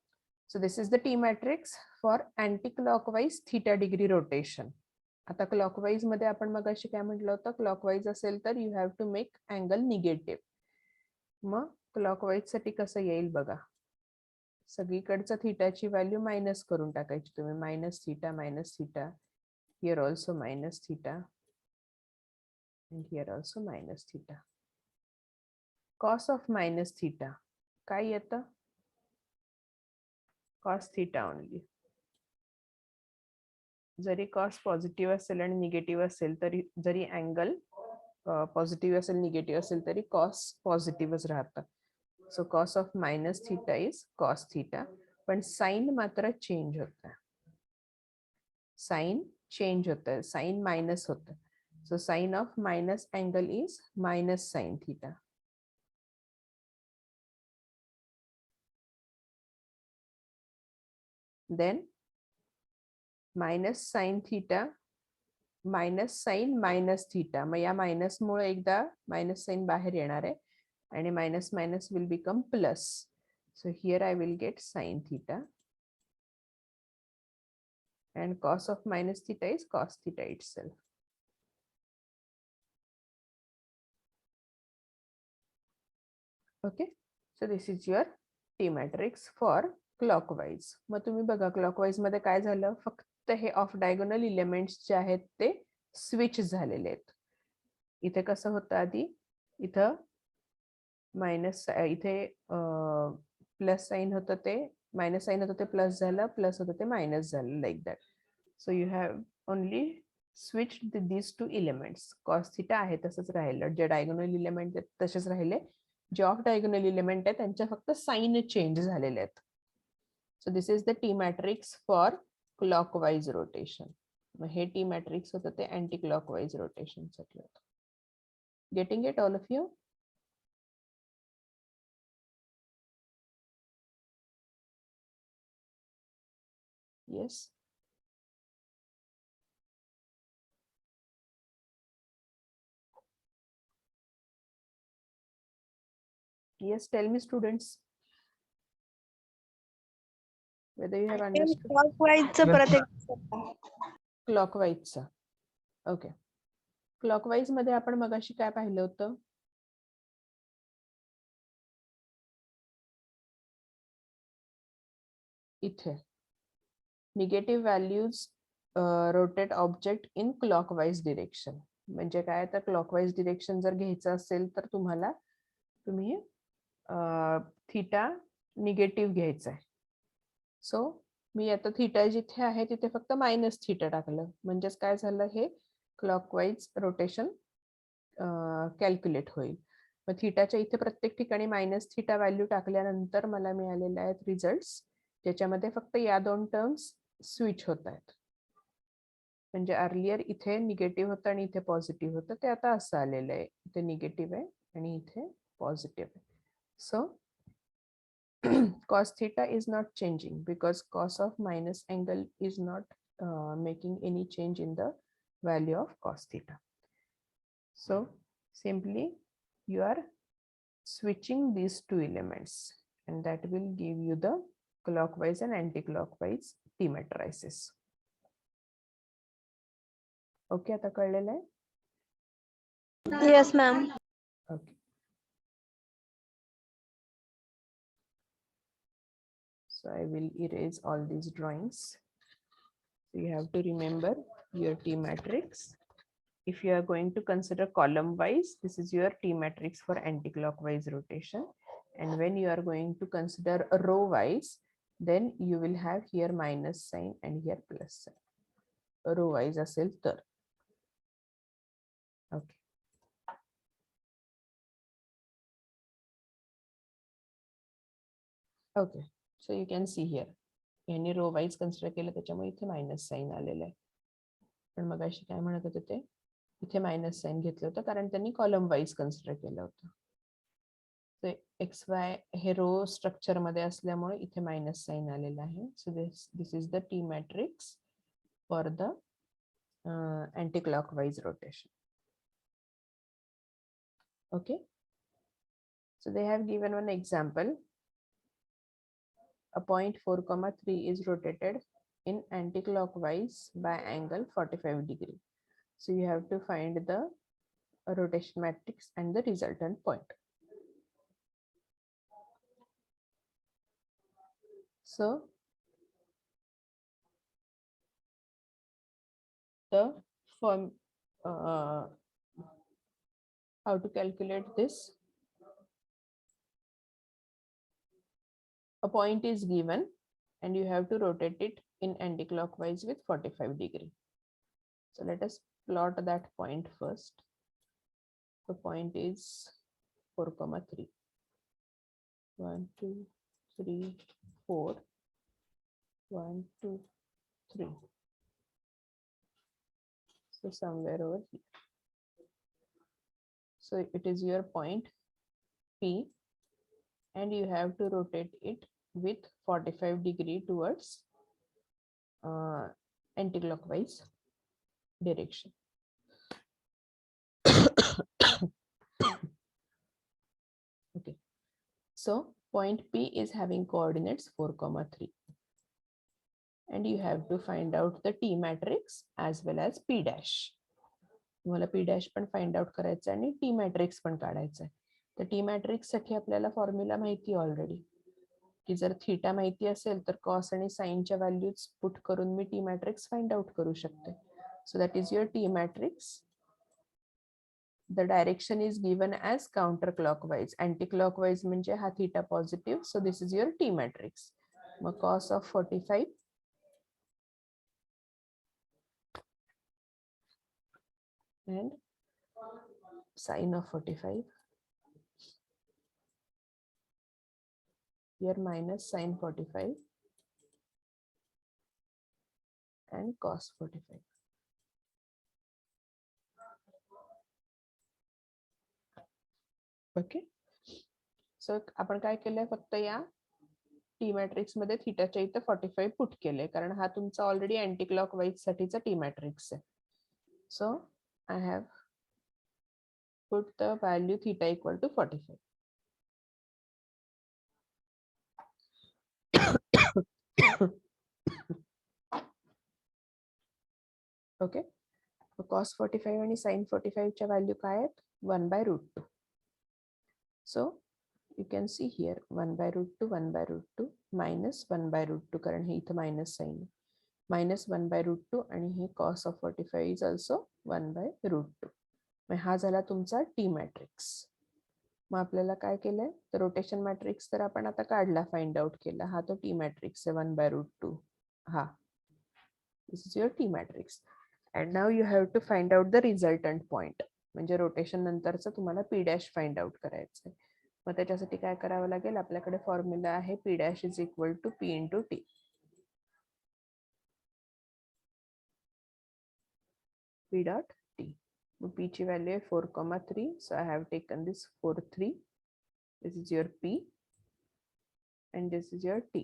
S1: So this is the T matrix for anti-clockwise theta degree rotation. आता clockwise मध्ये आपण मगाशी काय म्हटलं होतं, clockwise असेल तर you have to make angle negative. मग क्लॉकवाईज साठी कसं येईल बघा, सगळीकडचं थीटाची व्हॅल्यू मायनस करून टाकायची तुम्ही, minus theta, here also minus theta and here also minus theta. Cos of minus theta काय येतं, cos theta only. जरी कॉस पॉझिटिव्ह असेल आणि निगेटिव्ह असेल तरी, जरी अँगल पॉझिटिव्ह असेल निगेटिव्ह असेल तरी कॉस पॉझिटिव्हच राहतं. So cos of minus theta is cos theta, पण साइन मात्र चेंज होतं. साइन चेंज होता है, साइन माइनस होता है. So sine of minus angle is minus sine theta. Then minus sine theta minus sine minus theta. मग या minus मुळे एकदा minus sign बाहेर येणार आहे आणि minus minus will become plus. So here I will gate sine theta and cos of minus theta is cos theta itself. Okay, so this is your T matrix for clockwise. मग तुम्ही बघा clockwise मध्ये काय झालं, फक्त हे of diagonal elements जे आहेत ते switch झालेले आहेत. इथे कसं होतं आधी, इथं मायनस, इथे प्लस साइन होतं ते मायनस साइन होतं ते प्लस झालं, प्लस होतं ते मायनस झालं, like that. So you have only switched these two elements. Cos theta आहे तसंच राहिलं, जे डायगोनल इलेमेंट आहेत तसेच राहिले, जे ऑफ डायगोनल इलेमेंट आहेत त्यांच्या फक्त साइन चेंज झालेले आहेत. So this is the T matrix for clockwise rotation. मग हे टी मॅट्रिक्स होतं ते अँटी क्लॉकवाईज रोटेशन साठी होतं. Getting it all of you? Yes. Yes, tell me students whether you have understood.
S2: Clockwise
S3: Yes,
S2: परत
S3: ma'am.
S2: एक
S1: Clockwise चा. Okay. Clockwise मध्ये आपण मगाशी काय पाहिलं होतं? इथे negative values rotate object in clockwise direction. म्हणजे काय, तर क्लॉकवाईज डिरेक्शन जर घ्यायचं असेल तर तुम्ही थीटा निगेटिव्ह घ्यायचा आहे. सो मी आता थीटा जिथे आहे तिथे फक्त मायनस थीटा टाकलं, म्हणजेच काय झालं, हे क्लॉकवाईज रोटेशन कॅल्क्युलेट होईल. मग थीटाच्या इथे प्रत्येक ठिकाणी मायनस थीटा व्हॅल्यू टाकल्यानंतर मला मिळालेले आहेत रिझल्ट्स, ज्याच्यामध्ये फक्त या दोन टर्म्स स्विच होत आहेत. म्हणजे अर्लियर इथे निगेटिव्ह होतं आणि इथे पॉझिटिव्ह होतं, ते आता असं आलेलं आहे, इथे निगेटिव्ह आहे आणि इथे पॉझिटिव्ह आहे. सो cos theta is not changing because cos of minus angle is not making any change in the value of cos theta. So simply you are switching these two elements and that will give you the clockwise and anti-clockwise T matrices. Okay, आता कळलेलं आहे?
S2: Yes, ma'am.
S1: Okay. So I will erase all these drawings. So you have to remember your T matrix. If you are going to consider column wise, this is your T matrix for anti-clockwise rotation. And when you are going to consider row wise, then you will have here minus sign and here plus sign. Row wise असेल तर. Okay. Okay. So you can see here. यांनी रो wise consider केलं त्याच्यामुळे इथे minus sign आलेलं आहे. पण मग अशी काय म्हणत होते ते, इथे मायनस साइन घेतलं होतं कारण त्यांनी कॉलम वाईज कन्सिडर केलं होतं. एक्स वाय हे रो स्ट्रक्चर मध्ये असल्यामुळे इथे मायनस साइन आलेलं आहे. सो this is the T matrix for the anti clockwise rotation. Okay, so they have given one example. A point 4,3 is rotated in anti-clockwise by angle 45 degree. So you have to find the rotation matrix and the resultant point. So the form, how to calculate this? A point is given and you have to rotate it in anti-clockwise with 45 degree. So let us plot that point first. The point is 4,3. 1, 2, 3, 4. 1, 2, 3. So somewhere over here. So it is your point P, and you have to rotate it with 45-degree towards anti-clockwise direction. Okay, so point P is having coordinates 4, 3, and you have to find out the T matrix as well as P dash. तुम्हाला P dash पण find out करायचं आणि T matrix पण काढायचं आहे. तर T matrix साठी आपल्याला फॉर्म्युला माहिती ऑलरेडी, की जर थीटा माहिती असेल तर कॉस आणि साइनच्या व्हॅल्यूज पुट करून मी T matrix फाइंड आउट करू शकते. सो that is your T matrix. The direction is given as counterclockwise. Anti-clockwise म्हणजे हा theta positive. So this is your T matrix. Mug cos of 45 and sin of 45. Here minus sin 45 and cos 45. Okay, सो आपण काय केलंय, फक्त या T matrix मध्ये थीटाच्या इथे 45 put केले, कारण हा तुमचा ऑलरेडी अँटी क्लॉकवाईज साठीचा टी मॅट्रिक्स आहे. So I have put the value theta equal to 45. Okay, cos 45 आणि sin 45 च्या व्हॅल्यू काय आहेत, 1/√2. सो you can see here 1/√2, 1/√2 minus 1/√2, कारण हे इथं मायनस साइन minus 1/√2 आणि हे cos of 45 is also 1/√2. मग हा झाला तुमचा टी मॅट्रिक्स. मग आपल्याला काय केलंय, तर रोटेशन मॅट्रिक्स तर आपण आता काढला, फाइंड आउट केला. हा तो टी मॅट्रिक्स आहे 1/√2. हा, this is your T matrix. And now you have to find out the resultant point, म्हणजे रोटेशन नंतरचं तुम्हाला पी डॅश फाइंड आउट करायचं आहे. मग त्याच्यासाठी काय करावं लागेल, आपल्याकडे फॉर्म्युला आहे P dash is equal to P into T. P dot T. P ची value आहे 4,3. So I have taken this 4, 3. This is your P and this is your T.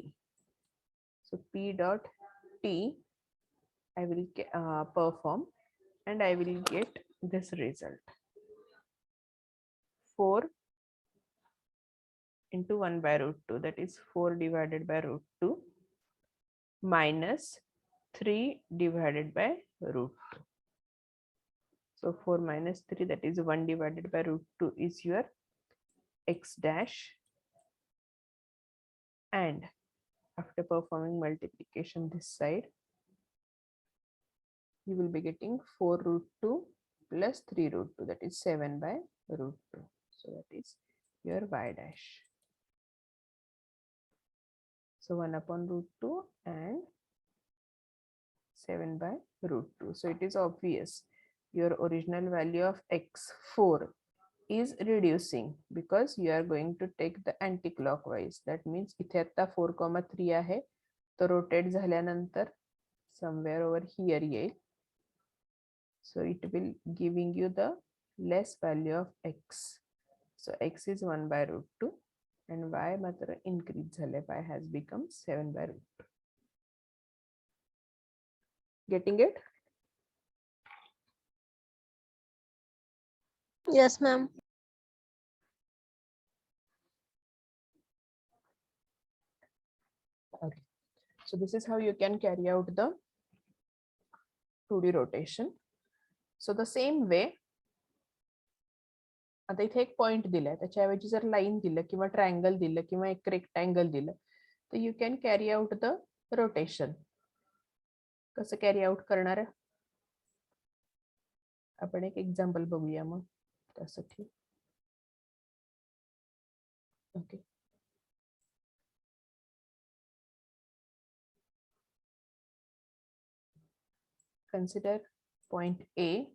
S1: So P dot T I will perform and I will get this result. 4 into 1/√2, that is 4 divided by √2 minus 3 divided by √2. So 4 minus 3, that is 1 divided by √2 is your x dash, and after performing multiplication this side, you will be getting 4√2 plus 3√2, that is 7/√2. So that is your y dash. So 1/√2 and 7/√2. So it is obvious your original value of x4 is reducing because you are going to take the anti-clockwise. That means इथे आता 4,3 आहे, तो rotate झाल्यानंतर somewhere over here येईल. So it will giving you the less value of x. So x is 1/√2 and y मात्र increase झाले, y has become 7/√2. Getting it?
S2: Yes, ma'am.
S1: Okay. So this is how you can carry out the 2D rotation. So the same way, आता इथे एक point दिलाय, त्याच्याऐवजी जर line दिलं किंवा ट्रायंगल दिलं किंवा एक रेक्टँगल दिलं, तर you can carry out the rotation. कसं कॅरी आउट करणार आहे, आपण एक एक्झाम्पल बघूया मग त्यासाठी. Okay, consider point A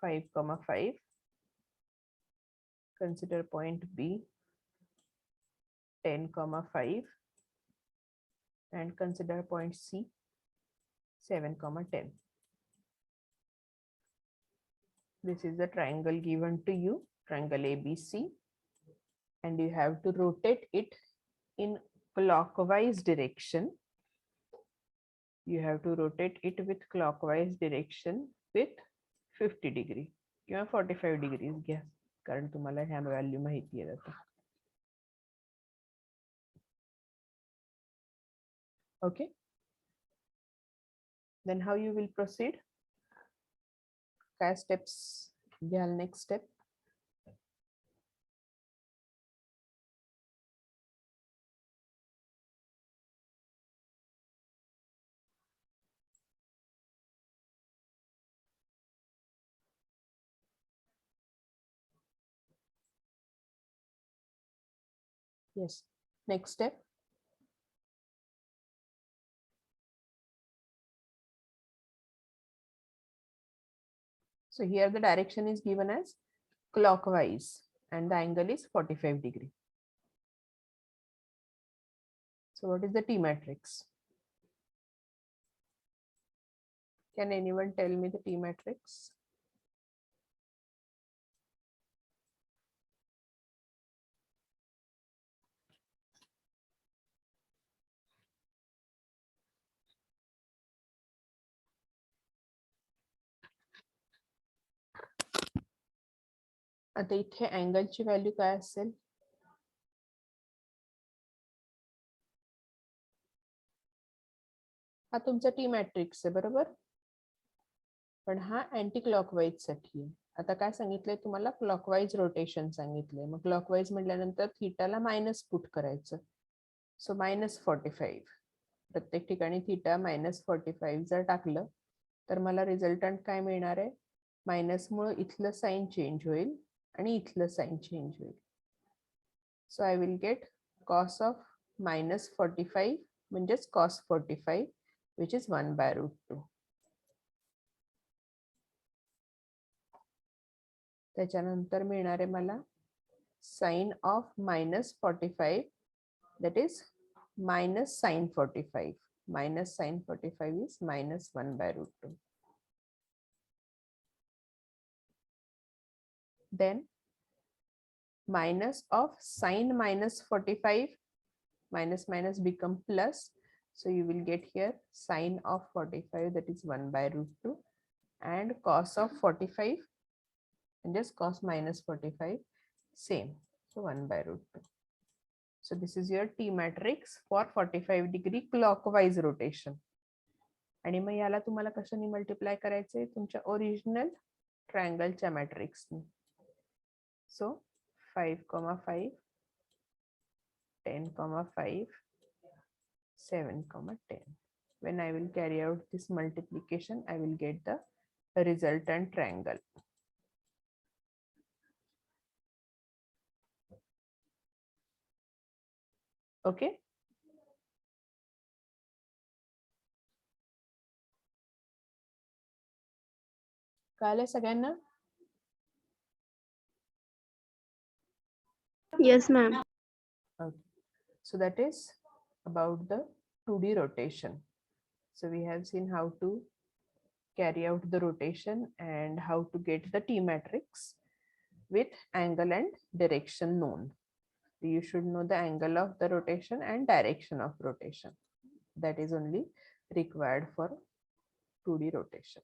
S1: 5,5, consider point B 10,5 and consider point C 7,10. This is the triangle given to you, triangle ABC, and you have to rotate it in clockwise direction. You have to rotate it with clockwise direction with 50 degree किंवा 45 degrees घ्या, कारण तुम्हाला ह्या value माहिती आहे आता. Okay, then how you will proceed? काय steps घ्याल next step? Yes, next step. So here the direction is given as clockwise and the angle is 45 degree. So what is the T matrix? Can anyone tell me the T matrix? आता इथे अँगलची value काय असेल? हा तुमचा T matrix आहे बरोबर, पण हा अँटी क्लॉकवाईज साठी आहे. आता काय सांगितलंय तुम्हाला? क्लॉकवाईज रोटेशन सांगितलंय. मग क्लॉकवाईज म्हटल्यानंतर थीटाला मायनस पुट करायचं. सो -45. प्रत्येक ठिकाणी थीटा -45 जर टाकलं तर मला रिझल्टंट काय मिळणार आहे? मायनस मुळे इथलं साइन चेंज होईल आणि इथलं साइन चेंज होईल. So I will get cos of -45 म्हणजेच कॉस 45 which is 1/√2. त्याच्यानंतर मिळणार आहे मला sign of -45 that is minus sin 45. Minus sin 45 is -1/√2. Then minus of sin -45, minus minus become plus. So you will get here sin of 45 that is 1/√2 and cos of 45 and just cos -45 same. So 1/√2. So this is your T matrix for 45 degree clockwise rotation. आणि मग याला तुम्हाला कशाने multiply करायचे? तुमच्या original ट्रायंगलच्या मॅट्रिक्सने. So 5,5 10,5 7,10. When I will carry out this multiplication, I will get the resultant triangle. Okay. कळलं सगळ्यांना?
S2: Yes, ma'am.
S1: Okay. So that is about the 2D rotation. So we have seen how to carry out the rotation and how to get the T matrix with angle and direction known. You should know the angle of the rotation and direction of rotation. That is only required for 2D rotation.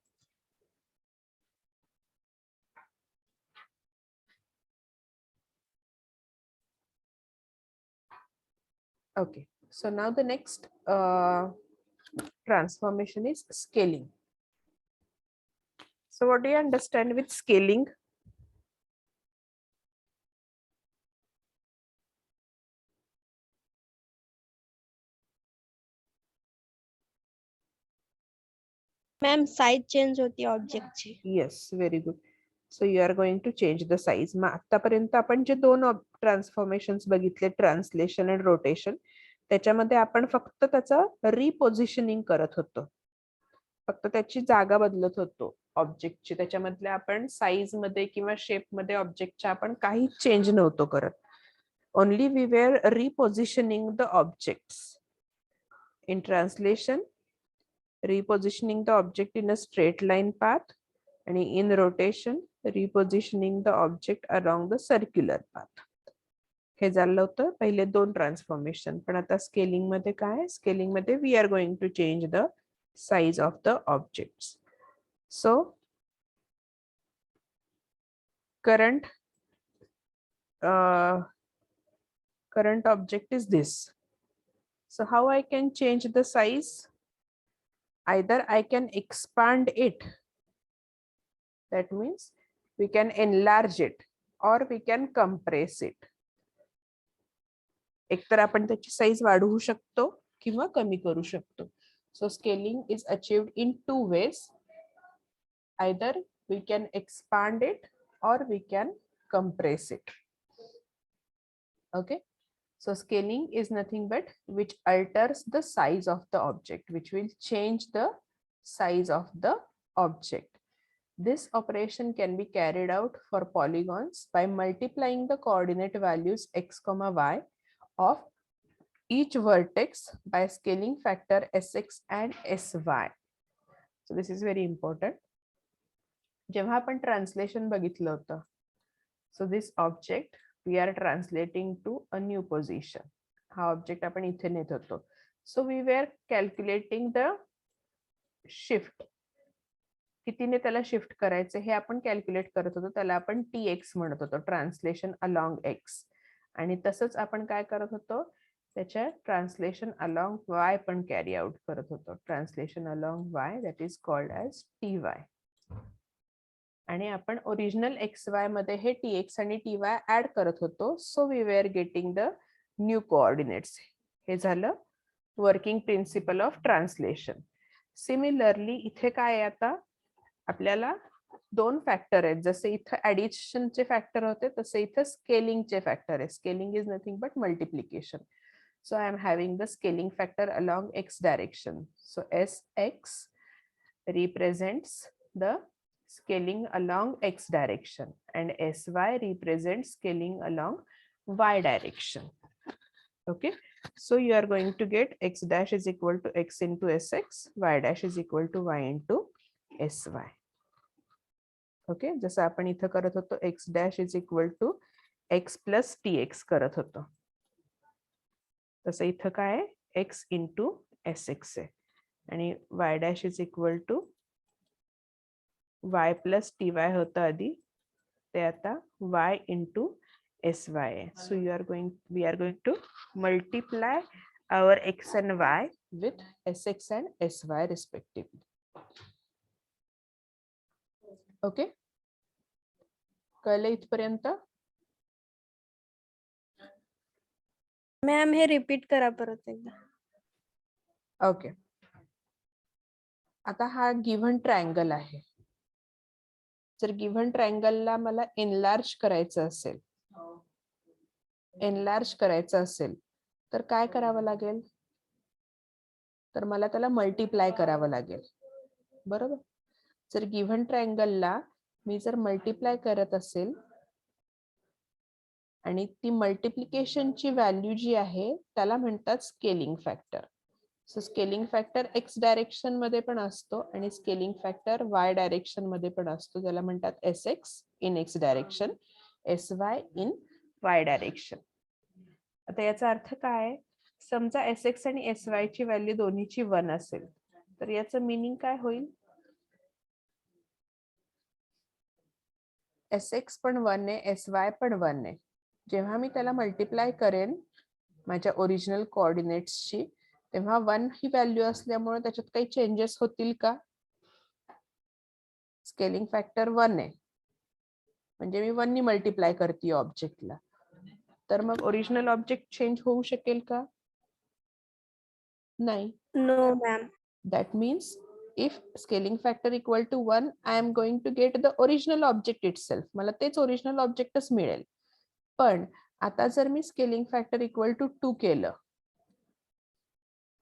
S1: Okay, so now the next transformation is scaling. So what do you understand with scaling?
S2: Ma'am, size change होती object ची.
S1: Yes, very good. So you are going to change the size. मग आतापर्यंत आपण जे दोन ट्रान्सफॉर्मेशन्स बघितले, translation आणि rotation, त्याच्यामध्ये आपण फक्त त्याचं रिपोझिशनिंग करत होतो. फक्त त्याची जागा बदलत होतो ऑब्जेक्टची. त्याच्यामधले आपण साईज मध्ये किंवा शेप मध्ये ऑब्जेक्टच्या आपण काही चेंज नव्हतो करत. Only we were repositioning the objects. In translation, repositioning the object in a straight line path, and in rotation repositioning the object along the circular path. हे झालं होतं पहिले 2 ट्रान्सफॉर्मेशन. पण आता स्केलिंग मध्ये काय, स्केलिंग मध्ये we are going to change the size of the objects. So current object is this. So how I can change the size? Either I can expand it, that means we can enlarge it, or we can compress it. एकतर आपण त्याची size वाढवू शकतो किंवा कमी करू शकतो. So scaling is achieved in 2 ways. Either we can expand it or we can compress it. Okay. So scaling is nothing but which alters the size of the object, which will change the size of the object. This operation can be carried out for polygons by multiplying the coordinate values x, y of each vertex by scaling factor sx and sy. So this is very important. जेव्हा आपण translation बघितलं होतं, so this object we are translating to a new position. हा object आपण इथे नेत होतो. So we were calculating the shift. कितीने त्याला शिफ्ट करायचे हे आपण कॅल्क्युलेट करत होतो. त्याला आपण tx म्हणत होतो, ट्रान्सलेशन अलॉंग x. आणि तसंच आपण काय करत होतो, त्याच्या ट्रान्सलेशन अलॉंग y पण कॅरी आउट करत होतो. Translation along y that is called as ty. आणि आपण ओरिजिनल xy मध्ये हे tx आणि ty ऍड करत होतो. So we were getting the new coordinates. हे झालं working principle of translation. Similarly इथे काय आहे, आता आपल्याला 2 फॅक्टर आहेत. जसे इथं ऍडिशनचे फॅक्टर होते तसे इथं स्केलिंगचे फॅक्टर आहे. Scaling is nothing but multiplication. So I am having the scaling factor along x direction. So sx represents the scaling along x direction and sy represents scaling along y direction. Okay, so you are going to get x dash is equal to x into sx, y dash is equal to y into sy. Okay, जसं आपण इथं करत होतो x dash is equal to x plus tx करत होतो, तसं इथं काय आहे, x into sx आहे. आणि y dash is equal to y plus ty होतं आधी, ते आता y into sy आहे. So we are going to multiply our x and y with sx and sy respectively. Okay, कळलं इथपर्यंत?
S2: मॅम हे repeat करा परत एकदा.
S1: ओके, आता हा गिव्हन ट्रायंगल आहे. जर गिव्हन ट्रायंगलला मला एनलार्ज करायचं असेल, तर काय करावं लागेल, तर मला त्याला मल्टिप्लाय करावं लागेल. बरोबर. जर गिव्हन ट्रायंगलला मी जर मल्टिप्लाय करत असेल आणि ती मल्टिप्लिकेशनची व्हॅल्यू जी आहे त्याला म्हणतात स्केलिंग फॅक्टर. सो स्केलिंग फॅक्टर एक्स डायरेक्शन मध्ये पण असतो आणि स्केलिंग फॅक्टर वाय डायरेक्शन मध्ये पण असतो, ज्याला म्हणतात एस एक्स इन एक्स डायरेक्शन, एस वाय इन वाय डायरेक्शन. आता याचा अर्थ काय, समजा एस एक्स आणि एस वाय ची व्हॅल्यू दोन्हीची 1 असेल, तर याचं मिनिंग काय होईल, एस एक्स पण 1 आहे, एस वाय पण 1 आहे. जेव्हा मी त्याला मल्टिप्लाय करेन माझ्या ओरिजिनल कोऑर्डिनेट्सची, तेव्हा 1 ही व्हॅल्यू असल्यामुळे त्याच्यात काही चेंजेस होतील का? स्केलिंग फॅक्टर 1 आहे म्हणजे मी 1 नी मल्टिप्लाय करते ऑब्जेक्टला, तर मग ओरिजिनल ऑब्जेक्ट चेंज होऊ शकेल का? नाही.
S2: No ma'am.
S1: That means if scaling factor equal to 1, I am going to get the original object itself. मला तेच ओरिजिनल ऑब्जेक्टच मिळेल. पण आता जर मी स्केलिंग फॅक्टर इक्वल टू 2 केलं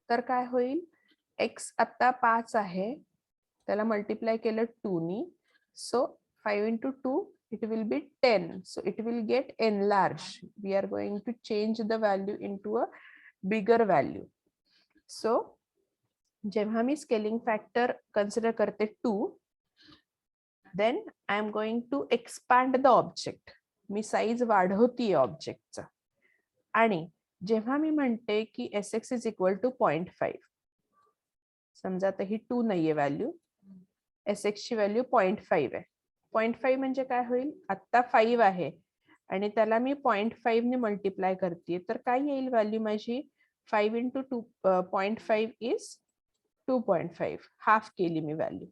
S1: तर काय होईल, x आता 5 आहे, त्याला मल्टिप्लाय केलं 2 नी, सो 5 into 2 it will be 10, so it will get enlarged. We are going to change the value into a bigger value. So जेव्हा मी स्केलिंग फॅक्टर कन्सिडर करते 2, then I am going to expand the object. मी size वाढवतीये ऑब्जेक्टचा. आणि जेव्हा मी म्हणते की Sx is equal to 0.5, समजा आता ही 2 नाहीये व्हॅल्यू, Sx ची व्हॅल्यू 0.5 आहे. 0.5 म्हणजे काय होईल, आता 5 आहे आणि त्याला मी 0.5 ने मल्टिप्लाय करते, तर काय येईल व्हॅल्यू माझी, 5 इंटू 0.5 इज 2.5. हाफ केली मी व्हॅल्यू.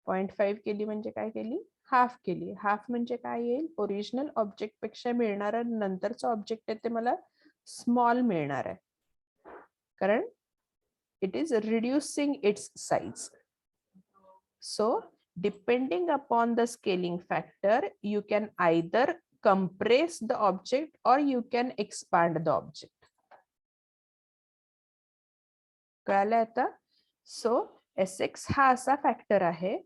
S1: 0.5 केली म्हणजे काय केली, हाफ केली. हाफ म्हणजे काय येईल, ओरिजिनल ऑब्जेक्ट पेक्षा मिळणारा नंतरचा ऑब्जेक्ट आहे ते मला स्मॉल मिळणार आहे, कारण it is reducing its size. So depending upon the scaling factor, you can either compress the object or you can expand the object. कळालं आता? So Sx हा असा फॅक्टर आहे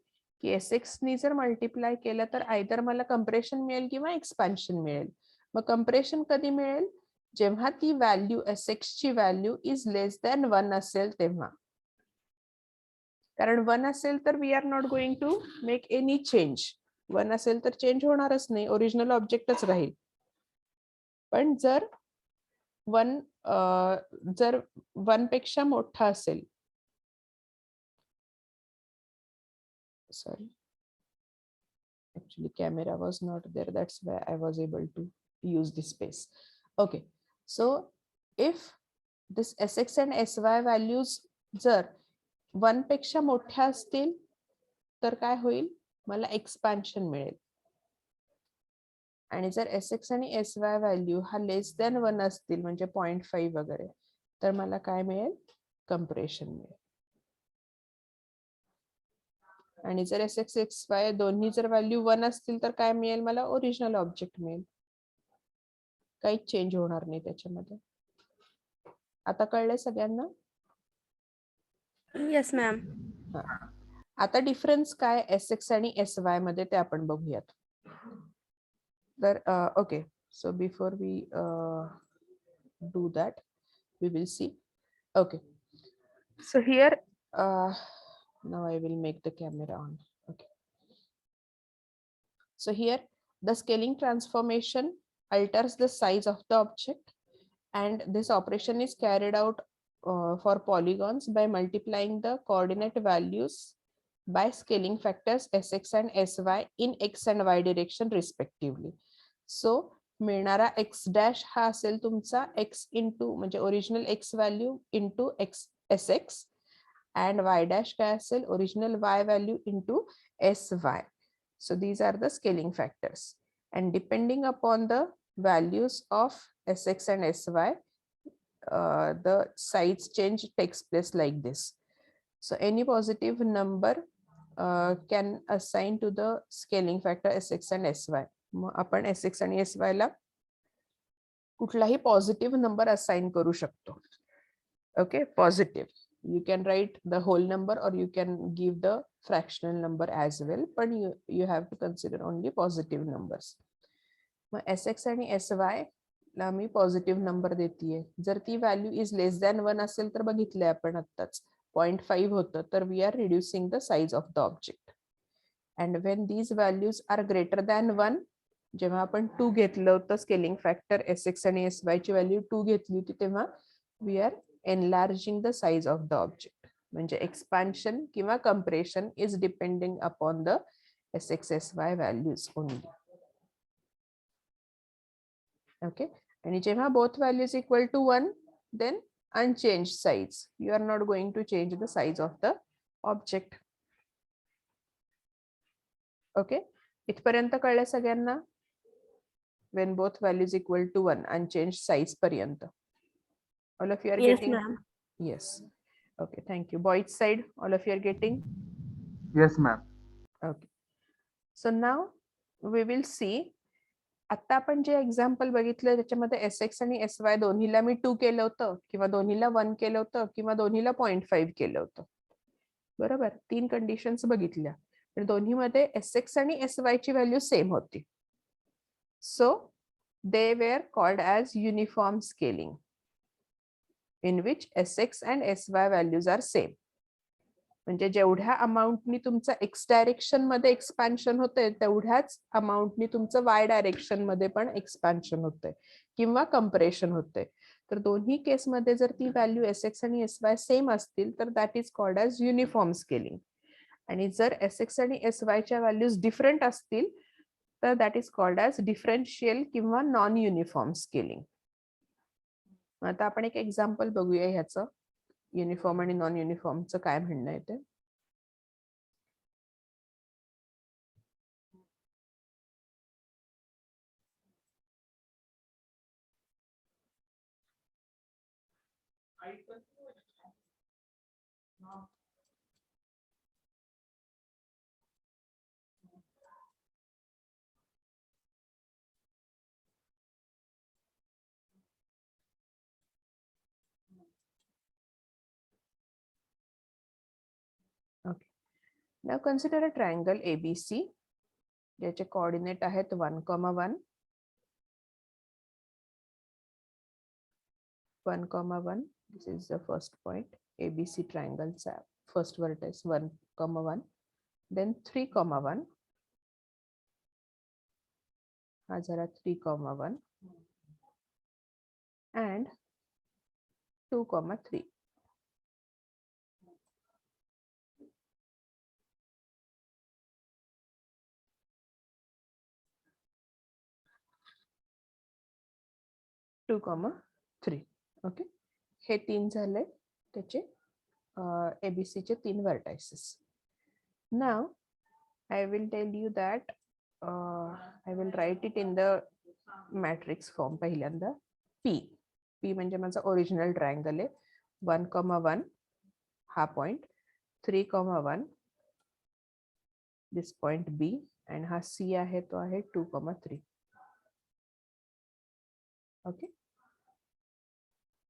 S1: की Sx नी जर मल्टिप्लाय केलं तर आयदर मला कंप्रेशन मिळेल किंवा एक्सपान्शन मिळेल. मग कंप्रेशन कधी मिळेल, जेव्हा ती व्हॅल्यू Sx ची व्हॅल्यू इज लेस दॅन 1 असेल तेव्हा. कारण 1 असेल तर we are not going to make any change. 1 असेल तर चेंज होणारच नाही, ओरिजिनल ऑब्जेक्टच राहील. पण जर 1 पेक्षा मोठा असेल, sorry, actually camera was not there, that's why I was able to use this space. Okay, so if this Sx and Sy values जर 1 पेक्षा मोठ्या असतील तर काय होईल, मला एक्सपान्शन मिळेल. आणि जर Sx आणि Sy व्हॅल्यू हा लेस दॅन 1 असतील, म्हणजे 0.5 वगैरे, तर मला काय मिळेल, कंप्रेशन मिळेल. आणि जर Sx Sy दोन्ही जर व्हॅल्यू 1 असतील तर काय मिळेल, मला ओरिजिनल ऑब्जेक्ट मिळेल. काहीच चेंज होणार नाही त्याच्यामध्ये. आता कळलंय सगळ्यांना?
S2: Yes ma'am.
S1: आता डिफरन्स काय Sx आणि Sy मध्ये ते आपण बघूयात. तर okay, so before we do that, we will see. Okay, so here now I will make the camera on. Okay, so here the scaling transformation alters the size of the object, and this operation is carried out for polygons by multiplying the coordinate values by scaling factors Sx and Sy in x and y direction respectively. So मिळणारा x dash हा असेल तुमचा x into, म्हणजे original x value into Sx, and y dash काय असेल, original y value into Sy. So these are the scaling factors, and depending upon the values of Sx and Sy, the size change takes place like this. So any positive number can assign to the scaling factor Sx and Sy. मग आपण Sx आणि Sy ला कुठलाही positive number assign करू शकतो. Okay, positive. You can write the whole number or you can give the fractional number as well, but you have to consider only positive numbers. Mug Sx आणि Sy ला मी positive number देतीये. जर ती value is less than 1 असेल तर बघितलंय आपण आत्ताच 0.5 होतं, तर we are reducing the size of the object. And when these values are greater than 1, जेव्हा आपण 2 घेतलं होतं स्केलिंग फॅक्टर Sx आणि Sy ची व्हॅल्यू 2 घेतली होती, तेव्हा we are enlarging the size of the object. म्हणजे expansion किंवा compression is depending upon the Sx Sy values only. Okay, आणि जेव्हा both values equal to 1, then unchanged size. You are not going to change the size of the object. Okay, इथपर्यंत कळलं सगळ्यांना? When both values equal to 1, unchanged size पर्यंत. All of you are
S2: Yes,
S1: getting?
S2: ma'am.
S1: Yes. Okay, thank you. Boys side, all of you are getting?
S3: Yes, ma'am.
S1: Okay. So now we will see. आता आपण जे example बघितलं त्याच्यामध्ये Sx आणि Sy दोन्हीला मी 2 केलं होतं, किंवा दोन्हीला 1 केलं होतं, किंवा दोन्हीला 0.5 केलं होतं. बरोबर, 3 कंडिशन्स बघितल्या. तर दोन्हीमध्ये Sx आणि Sy ची व्हॅल्यू सेम होती. So they were called as uniform scaling, in which Sx and Sy values are same. म्हणजे जेवढ्या अमाऊंटनी तुमचं एक्स डायरेक्शन मध्ये एक्सपान्शन होतंय तेवढ्याच अमाऊंटनी तुमचं वाय डायरेक्शन मध्ये पण एक्सपान्शन होतंय किंवा कम्प्रेशन होतंय. तर दोन्ही केसमध्ये जर ती व्हॅल्यू एस एक्स आणि एस वाय सेम असतील तर that is called as uniform scaling. आणि जर एस एक्स आणि एस वायच्या व्हॅल्यूज डिफरंट असतील तर that is called as differential किंवा नॉन युनिफॉर्म स्केलिंग. आता आपण एक एक्झाम्पल बघूया ह्याचं युनिफॉर्म आणि नॉन युनिफॉर्मचं काय म्हणणं आहे ते. Okay. Now consider a triangle ABC ज्याचे कोऑर्डिनेट आहेत 1, 1, 1, 1. This is the first point. ABC triangle's first vertex 1, 1. Then 3, 1. हा जरा 3, 1 and 2, 3. Two comma 3. ओके, हे 3 झाले त्याचे ABC चे 3 vertices. Now I will tell you that I will write it in the matrix form. पहिल्यांदा P म्हणजे माझा original triangle आहे. 1, 1 हा point, 3, 1 this point B and हा C आहे तो आहे 2, 3. Okay,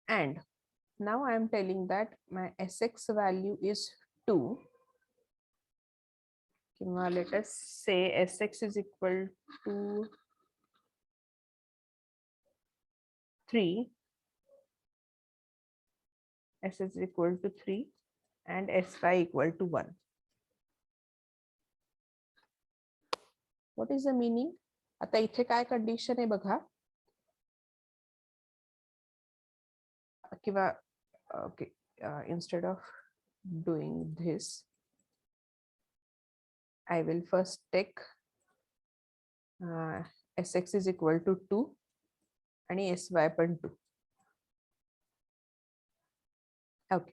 S1: and now I am telling that my Sx value is 2. Let us say Sx is equal to 3. S is equal to 3 and Sy equal to 1. What is the meaning? आता इथे काय condition आहे बघा, किंवा okay, instead of doing this I will first take Sx is equal to 2 आणि Sy पण 2. Okay,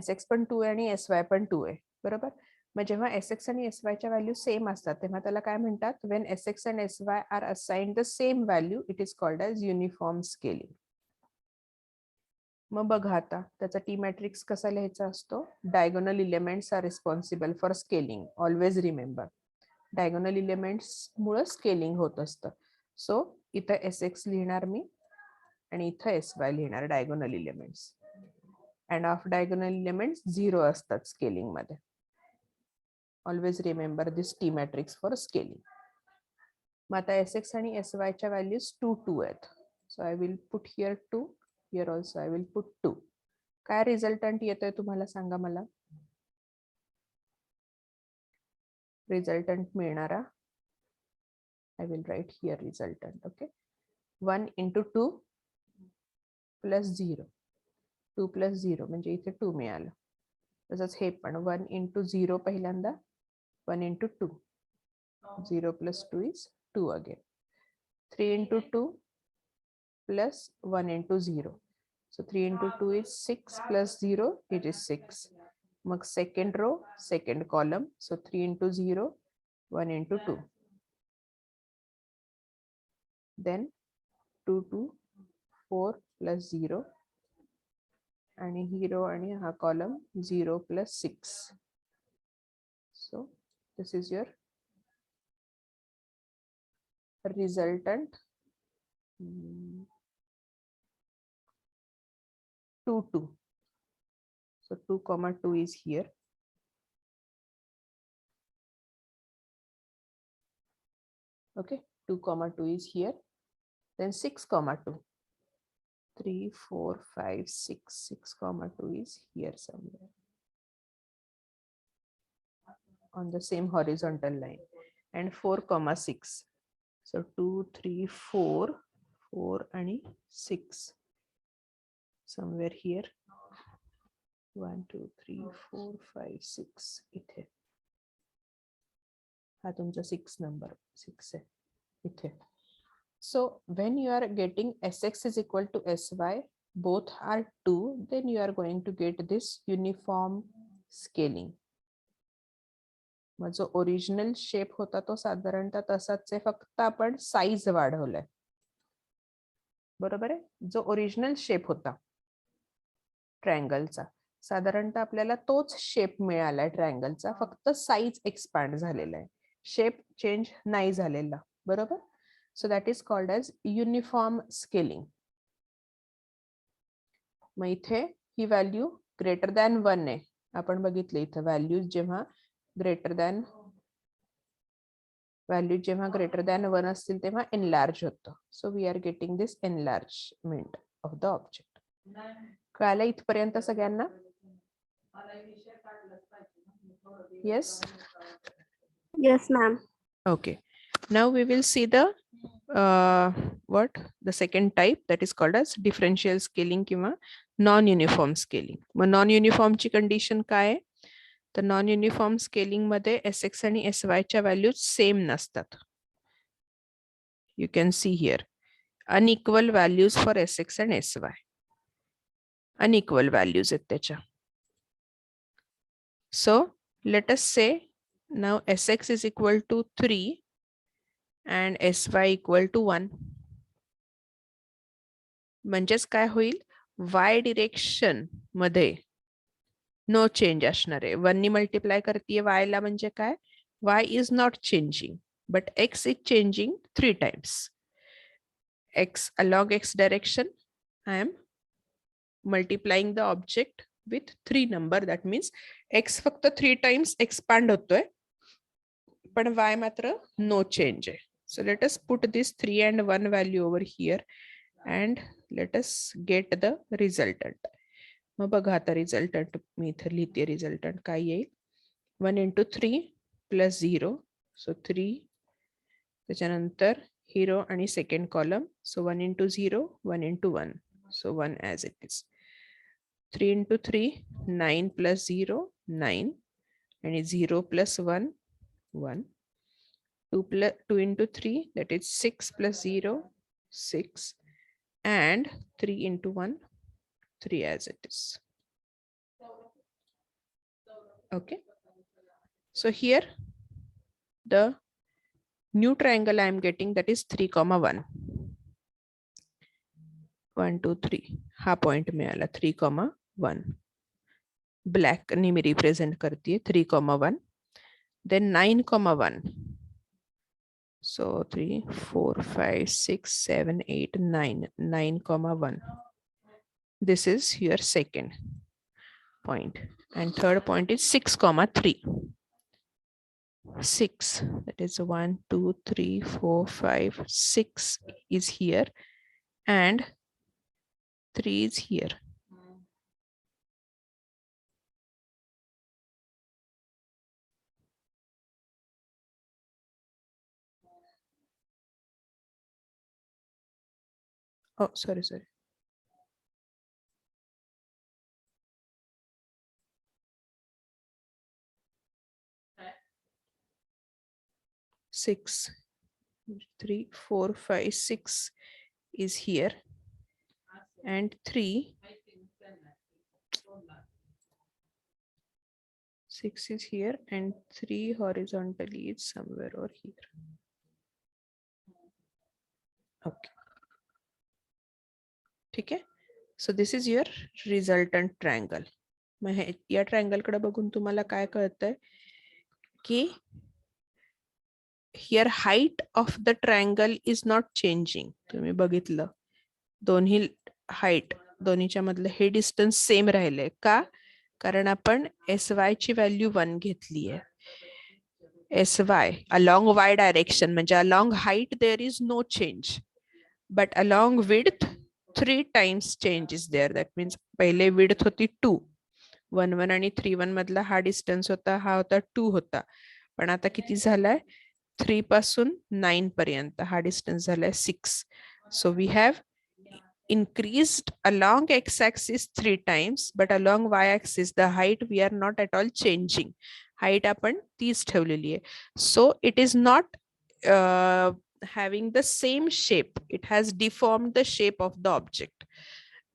S1: Sx पण 2 आहे आणि Sy पण 2 आहे, बरोबर. मग जेव्हा Sx आणि Sy च्या व्हॅल्यू सेम असतात तेव्हा त्याला काय म्हणतात, when Sx and Sy are assigned the same value it is called as uniform scaling. मग बघा आता त्याचा टी मॅट्रिक्स कसा लिहायचा असतो. Diagonal elements are responsible for scaling. Always remember, diagonal elements मुळे स्केलिंग होत असतं. सो इथं Sx लिहिणार मी आणि इथं Sy लिहिणार diagonal elements. And off diagonal elements 0 असतात स्केलिंग मध्ये. Always remember this T matrix for scaling. मग आता Sx आणि Sy च्या व्हॅल्यूज 2, 2 आहेत. So I will put here 2. Here also I will put 2. काय रिझल्टंट येतोय तुम्हाला सांगा मला. रिझल्टंट मिळणारा I will write here resultant. Okay, 1 into 2 plus 0. 2 plus 0 म्हणजे इथे 2 मिळालं. तसंच हे पण 1 into 0 पहिल्यांदा, 1 into 2. 0 plus 2 is 2 again. 3 into 2 plus 1 into 0. So 3 into 2 is 6 plus 0, it is 6. Mag second row, second column. So 3 into 0, 1 into 2. Then 2 to 4 plus 0. And here and ha column 0 plus 6. So this is your resultant. 2, 2. So 2, 2 is here. Okay, 2, 2 is here. Then 6, 2. 3, 4, 5, 6. 6, 2 is here somewhere. on the same horizontal line, and 4 comma 6. So 2 3 4 4 आणि 6 somewhere here. 1 2 3 4 5 6 इथे हा तुमचा 6 number 6 आहे इथे. So when you are getting Sx is equal to Sy, both are 2, then you are going to get this uniform scaling. मग जो original shape होता तो साधारणतः तसाच आहे, फक्त आपण साईज वाढवलाय. बरोबर आहे. जो ओरिजिनल शेप होता ट्रायंगलचा साधारणतः आपल्याला तोच शेप मिळालाय ट्रायंगलचा, फक्त साईज एक्सपांड झालेला आहे, शेप चेंज नाही झालेला. बरोबर. So that is called as uniform scaling. मग इथे ही व्हॅल्यू ग्रेटर दॅन 1 आहे. आपण बघितले इथे व्हॅल्यूज जेव्हा ग्रेटर दॅन 1 असतील तेव्हा एनलार्ज होतं. So we are getting this enlargement of the object. कळालं इथपर्यंत सगळ्यांना? Yes.
S2: Yes, ma'am.
S1: Okay. Now we will see the the second type, that is called as differential scaling किंवा non-uniform scaling. मग non-uniform ची condition काय आहे? तर non-uniform scaling मध्ये Sx आणि Sy च्या व्हॅल्यूज सेम नसतात. You can see here unequal values for Sx and Sy. Unequal values आहेत त्याच्या. So let us say now Sx is equal to 3 and Sy equal to 1. म्हणजेच काय होईल? Y direction मध्ये no change असणार आहे. 1 नी multiply करतीये y ला म्हणजे काय? Y is not changing, but x is changing 3 times. X along x direction, I am multiplying the object with 3 number. That means x फक्त 3 times expand होतोय, पण y मात्र no change आहे. So let us put this 3 and 1 value over here and let us get the resultant. मग बघा आता resultant मी इथे लिहिते. Resultant काय येईल? 1 into 3 plus 0. So 3. त्याच्यानंतर हिरो आणि second column. So 1 into 0, 1 into 1. So 1 as it is. 3 into 3, 9 plus 0, 9. आणि 0 plus 1, 1. 2 into 3, that is 6 plus 0, 6. And 3 into 1, 3 as it is. Okay. So here the new triangle I am getting, that is 3, 1. 1 2 3 हा point मिळाला. 3, 1. Black ने मी represent करते 3, 1. Then 9, 1. So 3 4 5 6 7 8 9. 9, 1. This is your second point. And third point is 6, 3. 6, that is 1 2 3 4 5 6 is here and 3 is here. Oh, sorry. 6 3 4 5 6 is here and 3 6 is here and 3 horizontally is somewhere over here. Okay. ठीक आहे. So this is your resultant triangle. मग या triangle कडे बघून तुम्हाला काय कळतंय की here height of the triangle is not changing. तुम्ही बघितलं दोन्ही हाईट दोन्हीच्या मधलं हे डिस्टन्स सेम राहिले. का? कारण आपण Sy ची व्हॅल्यू 1 घेतली आहे. Sy along y direction म्हणजे along height there is no change, but along width 3 times change is there. That means पहिले width होती 2, 1 आणि 3 मधला हा डिस्टन्स होता, हा होता 2 होता. पण आता किती झालाय? 3 पासून 9 पर्यंत हा डिस्टन्स झालाय 6. So we have increased along x-axis 3 times, but along y-axis the height we are not at all changing. Height आपण 30 ठेवलेली आहे. So it is not having the same shape. It has deformed the shape of the object.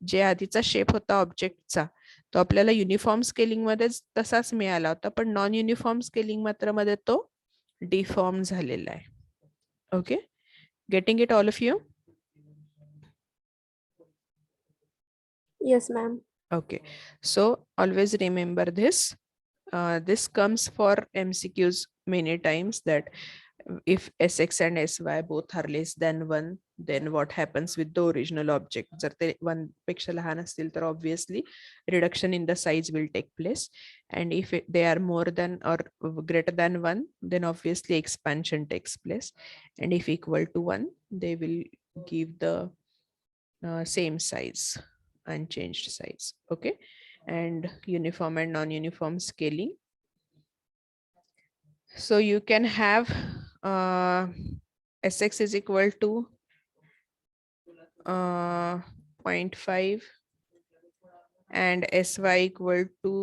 S1: जे आधीचा shape होता ऑब्जेक्टचा तो आपल्याला uniform scaling मध्ये तसाच मिळाला होता, पण नॉन युनिफॉर्म स्केलिंग मात्र मध्ये तो डिफॉर्म झालेला आहे. Okay, getting it all of you?
S2: Yes, ma'am.
S1: Okay, so always remember this. This comes for MCQs many times, that if Sx and Sy both are less than 1, then what happens with the original object? जर ते 1 पेक्षा लहान असतील तर obviously reduction in the size will take place, and if they are more than or greater than 1, then obviously expansion takes place, and if equal to 1, they will give the same size, unchanged size. Okay, and uniform and non-uniform scaling. So you can have Sx is equal to 0.5 and Sy equal to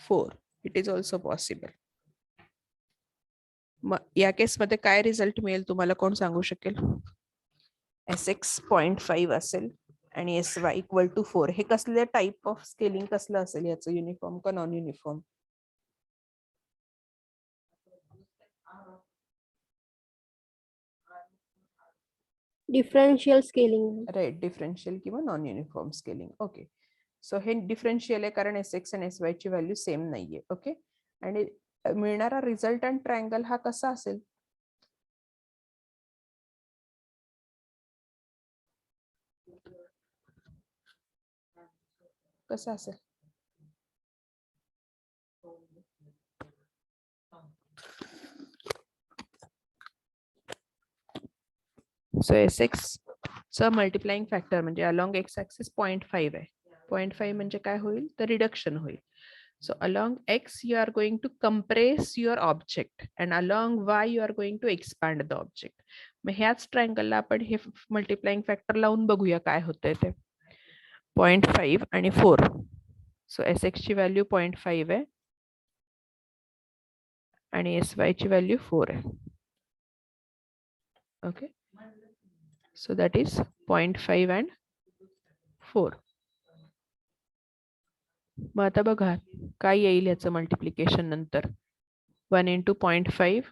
S1: 4. It is also possible. या case मध्ये काय result मिळेल तुम्हाला कोण सांगू शकेल? Sx 0.5 असेल आणि Sy इक्वल टू 4. हे कसले टाइप ऑफ स्केलिंग कसलं असेल याचं, युनिफॉर्म का non uniform?
S2: Differential scaling.
S1: Right, differential किंवा non uniform scaling. Okay, so हे डिफरन्शियल आहे कारण Sx आणि Sy ची व्हॅल्यू सेम नाहीये. ओके, आणि मिळणारा रिझल्टंट ट्रायंगल हा कसा असेल? कसा असेल? सो Sx चा मल्टिप्लाइंग फॅक्टर म्हणजे अलॉंग एक्स ऍक्सिस 0.5 आहे. 0.5 म्हणजे काय होईल? तर रिडक्शन होईल. So along x you are going to compress your object and along y you are going to expand the object. मग ह्याच ट्रायंगलला आपण हे मल्टिप्लाइंग फॅक्टर लावून बघूया काय होतंय ते. 0.5 आणि 4. सो Sx ची व्हॅल्यू 0.5 आहे आणि Sy ची व्हॅल्यू 4 आहे. Okay, so that is 0.5 and 4. मग आता बघा काय येईल याचं मल्टिप्लिकेशन नंतर. 1 into 0.5.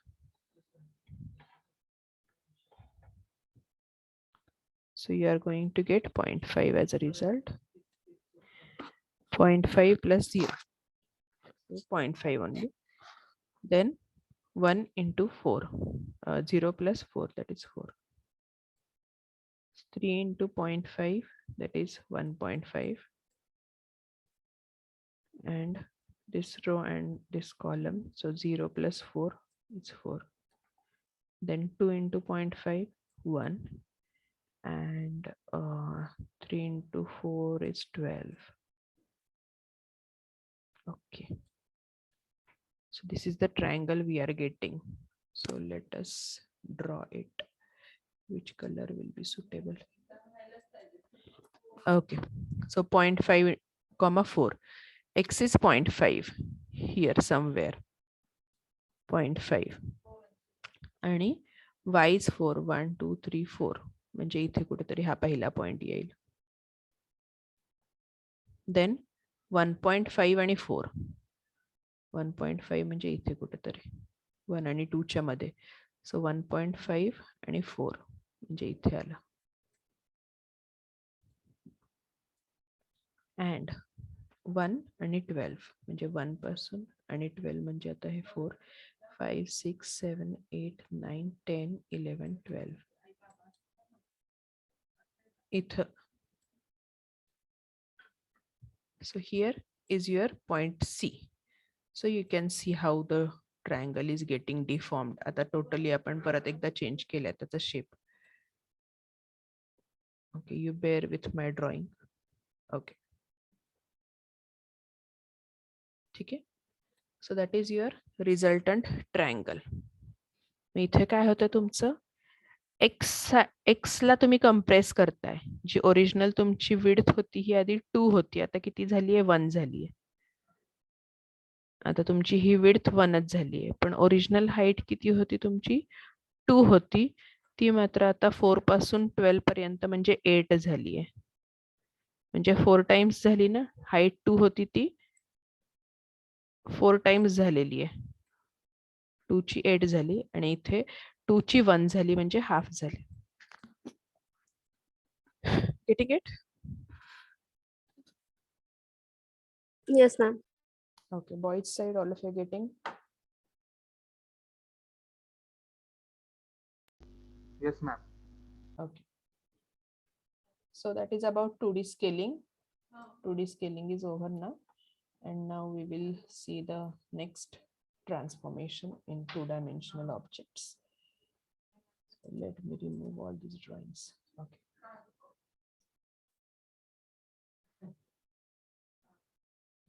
S1: So you are going to get 0.5 as a result. 0.5 plus 0. So 0.5 only. Then 1 into 4. 0 plus 4, that is 4. 3 into 0.5, that is 1.5. And this row and this column, so 0 plus 4 is 4. Then 2 into 0.5, 1. And 3 into 4 is 12. Okay, so this is the triangle we are getting. So let us draw it. Which color will be suitable? Okay, so 0.5 comma 4. X is 0.5 here somewhere. 0.5 आणि y is 4. 1 2 3 4 म्हणजे इथे कुठेतरी हा पहिला point येईल. Then 1.5 आणि 4. 1.5 म्हणजे इथे कुठेतरी 1 आणि 2 च्या मध्ये. सो 1.5 आणि 4 म्हणजे इथे आला. अँड 1 आणि 12 म्हणजे 1 पासून आणि 12 म्हणजे आता हे 4, 5, 6, 7, 8, 9, 10, 11, 12. इथं. So here is your point C. So you can see how the triangle is getting deformed. आता totally आपण परत एकदा चेंज केलाय त्याचा shape. Okay, you bear with my drawing. Okay. ठीक आहे. So that is your resultant triangle. इथे काय होतं तुमचं, एक्सला तुम्ही कंप्रेस करताय. जी ओरिजिनल तुमची विड्थ होती ही आधी 2 होती, आता किती झाली आहे, 1 झाली आहे. आता तुमची ही विड्थ 1च झाली आहे, पण ओरिजिनल हाईट किती होती तुमची, 2 होती. ती मात्र आता 4 पासून 12 पर्यंत म्हणजे 8 झाली आहे. म्हणजे 4 टाइम्स झाली ना. हाईट 2 होती ती 4 टाइम्स झालेली आहे. 2 ची 8 झाली आणि इथे 2 ची 1 झाली म्हणजे हाफ झाली. Getting it?
S2: Yes, ma'am.
S1: Okay, boys side, all of you getting?
S3: Yes, ma'am.
S1: Okay. So that is about 2D scaling. 2D scaling is over now. And now we will see the next transformation in 2-dimensional objects. So let me remove all these drawings. Okay.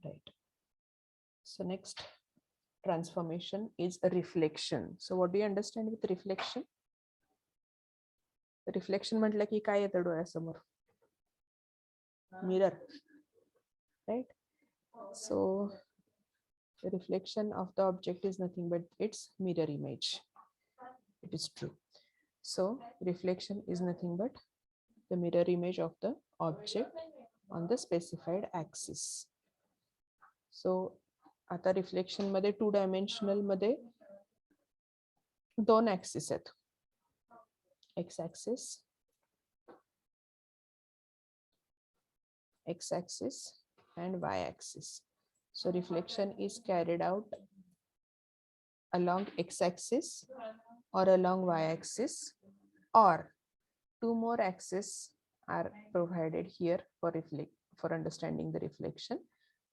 S1: Right. So next transformation is a reflection. So what do you understand with reflection? Reflection म्हटलं की काय येतं डोळ्यासमोर, mirror, right? So the reflection of the object is nothing but its mirror image. It is true. So reflection is nothing but the mirror image of the object on the specified axis. So आता reflection मध्ये 2-dimensional मध्ये 2 axis आहेत, x-axis and y-axis. So reflection is carried out along x-axis or along y-axis, or 2 more axes are provided here for understanding the reflection.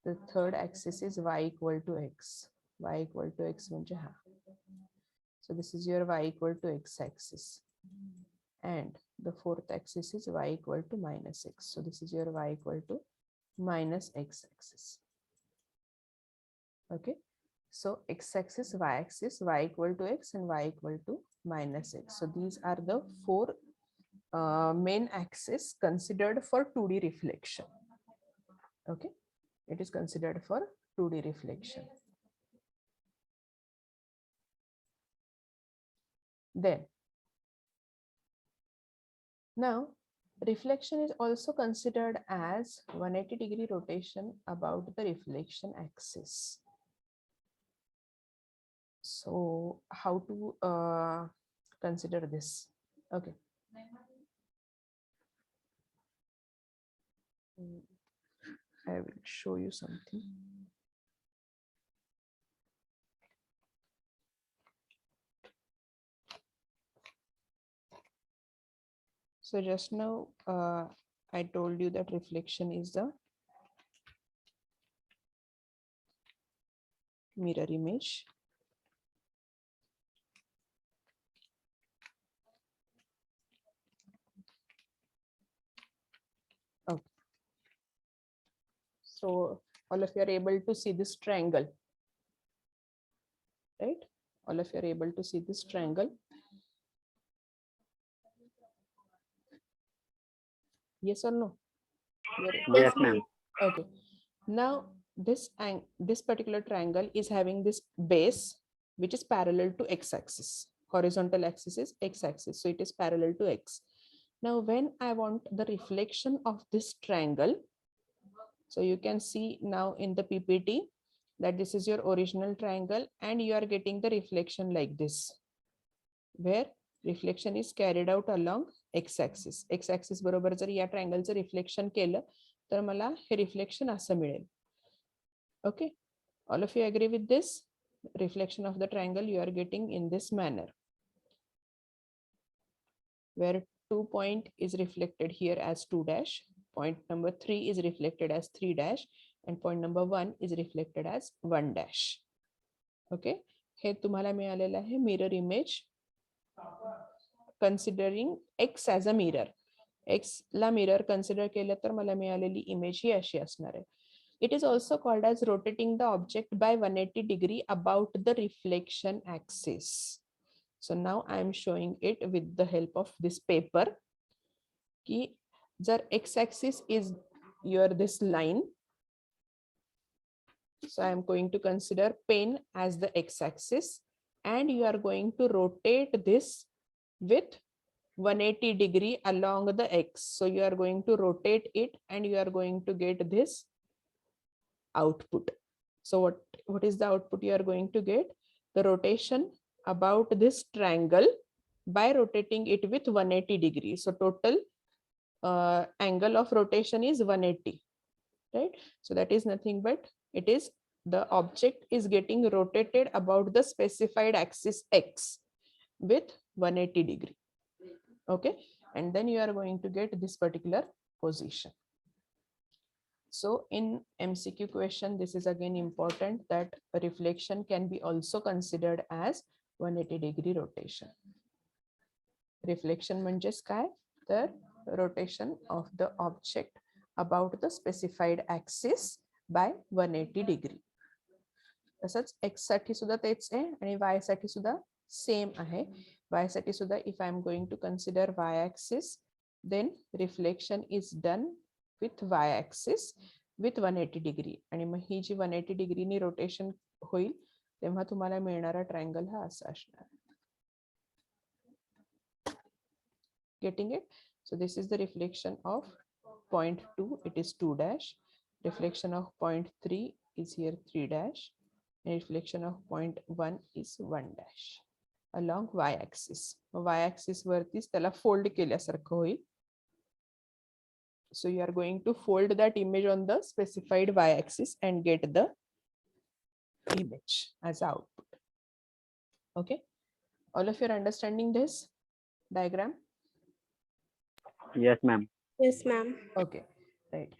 S1: The third axis is y equal to x. Y equal to x म्हणजे हा. So this is your y equal to x axis. And the fourth axis is y equal to minus x. So this is your y equal to minus x axis. Okay. So x axis, y equal to x, and y equal to minus x. So these are the 4 main axes considered for 2D reflection. Okay. It is considered for 2D reflection. Then now reflection is also considered as 180-degree rotation about the reflection axis. So how to consider this? Okay. I will show you something. So just now I told you that reflection is the mirror image. Okay. So all of you are able to see this triangle, right? All of you are able to see this triangle. Yes or no?
S5: Yes, ma'am.
S1: Okay. Now this particular triangle is having this base which is parallel to x-axis. Horizontal axis is x-axis, so it is parallel to x. Now when I want the reflection of this triangle, so you can see now in the PPT that this is your original triangle and you are getting the reflection like this, where reflection is carried out along x-axis. x-axis बरोबर जर या ट्रायंगलचं reflection केलं तर मला हे reflection असं मिळेल. Okay, all of you agree with this? Reflection of the triangle you are getting in this manner, where 2 point is reflected here as 2 dash, point number 3 is reflected as 3 dash, and point number 1 is reflected as 1 dash. Okay, हे तुम्हाला मिळालेलं आहे mirror image considering x as a mirror. x La mirror consider केलं तर मला मिळालेली image ही अशी असणार आहे. It is also called as rotating the object by 180 degree about the reflection axis. So now I am showing it with the help of this paper. Ki jar x-axis is your this line. So I am going to consider pen as the x-axis, and you are going to rotate this with 180 degree along the x. So you are going to rotate it and you are going to get this output. So what is the output you are going to get? The rotation about this triangle by rotating it with 180 degrees. So total angle of rotation is 180, right? So that is nothing but it is the object is getting rotated about the specified axis x with 180 degree. Okay, and then you are going to get this particular position. So in MCQ question, this is again important that a reflection can be also considered as 180 degree rotation. Reflection म्हणजेच काय? The rotation of the object about the specified axis by 180 degree. तसंच x साठी सुद्धा तेच आहे आणि y साठी सुद्धा सेम आहे. Y साठी सुद्धा if I am going to consider y axis, then reflection is done with y axis with 180 degree. आणि मग ही जी 180 degree नी रोटेशन होईल तेव्हा तुम्हाला मिळणारा ट्रायंगल हा असा असणार. Getting it? So this is the reflection of point 2, it is 2 dash. Reflection of point 3 is here 3 dash. And reflection of point 1 is 1 dash along y axis. Y axis वरतीच त्याला fold केल्यासारखं होईल. So you are going to fold that image on the specified y axis and get the image as output. Okay, all of you are understanding this diagram?
S5: Yes, ma'am.
S2: Yes, ma'am.
S1: Okay, right.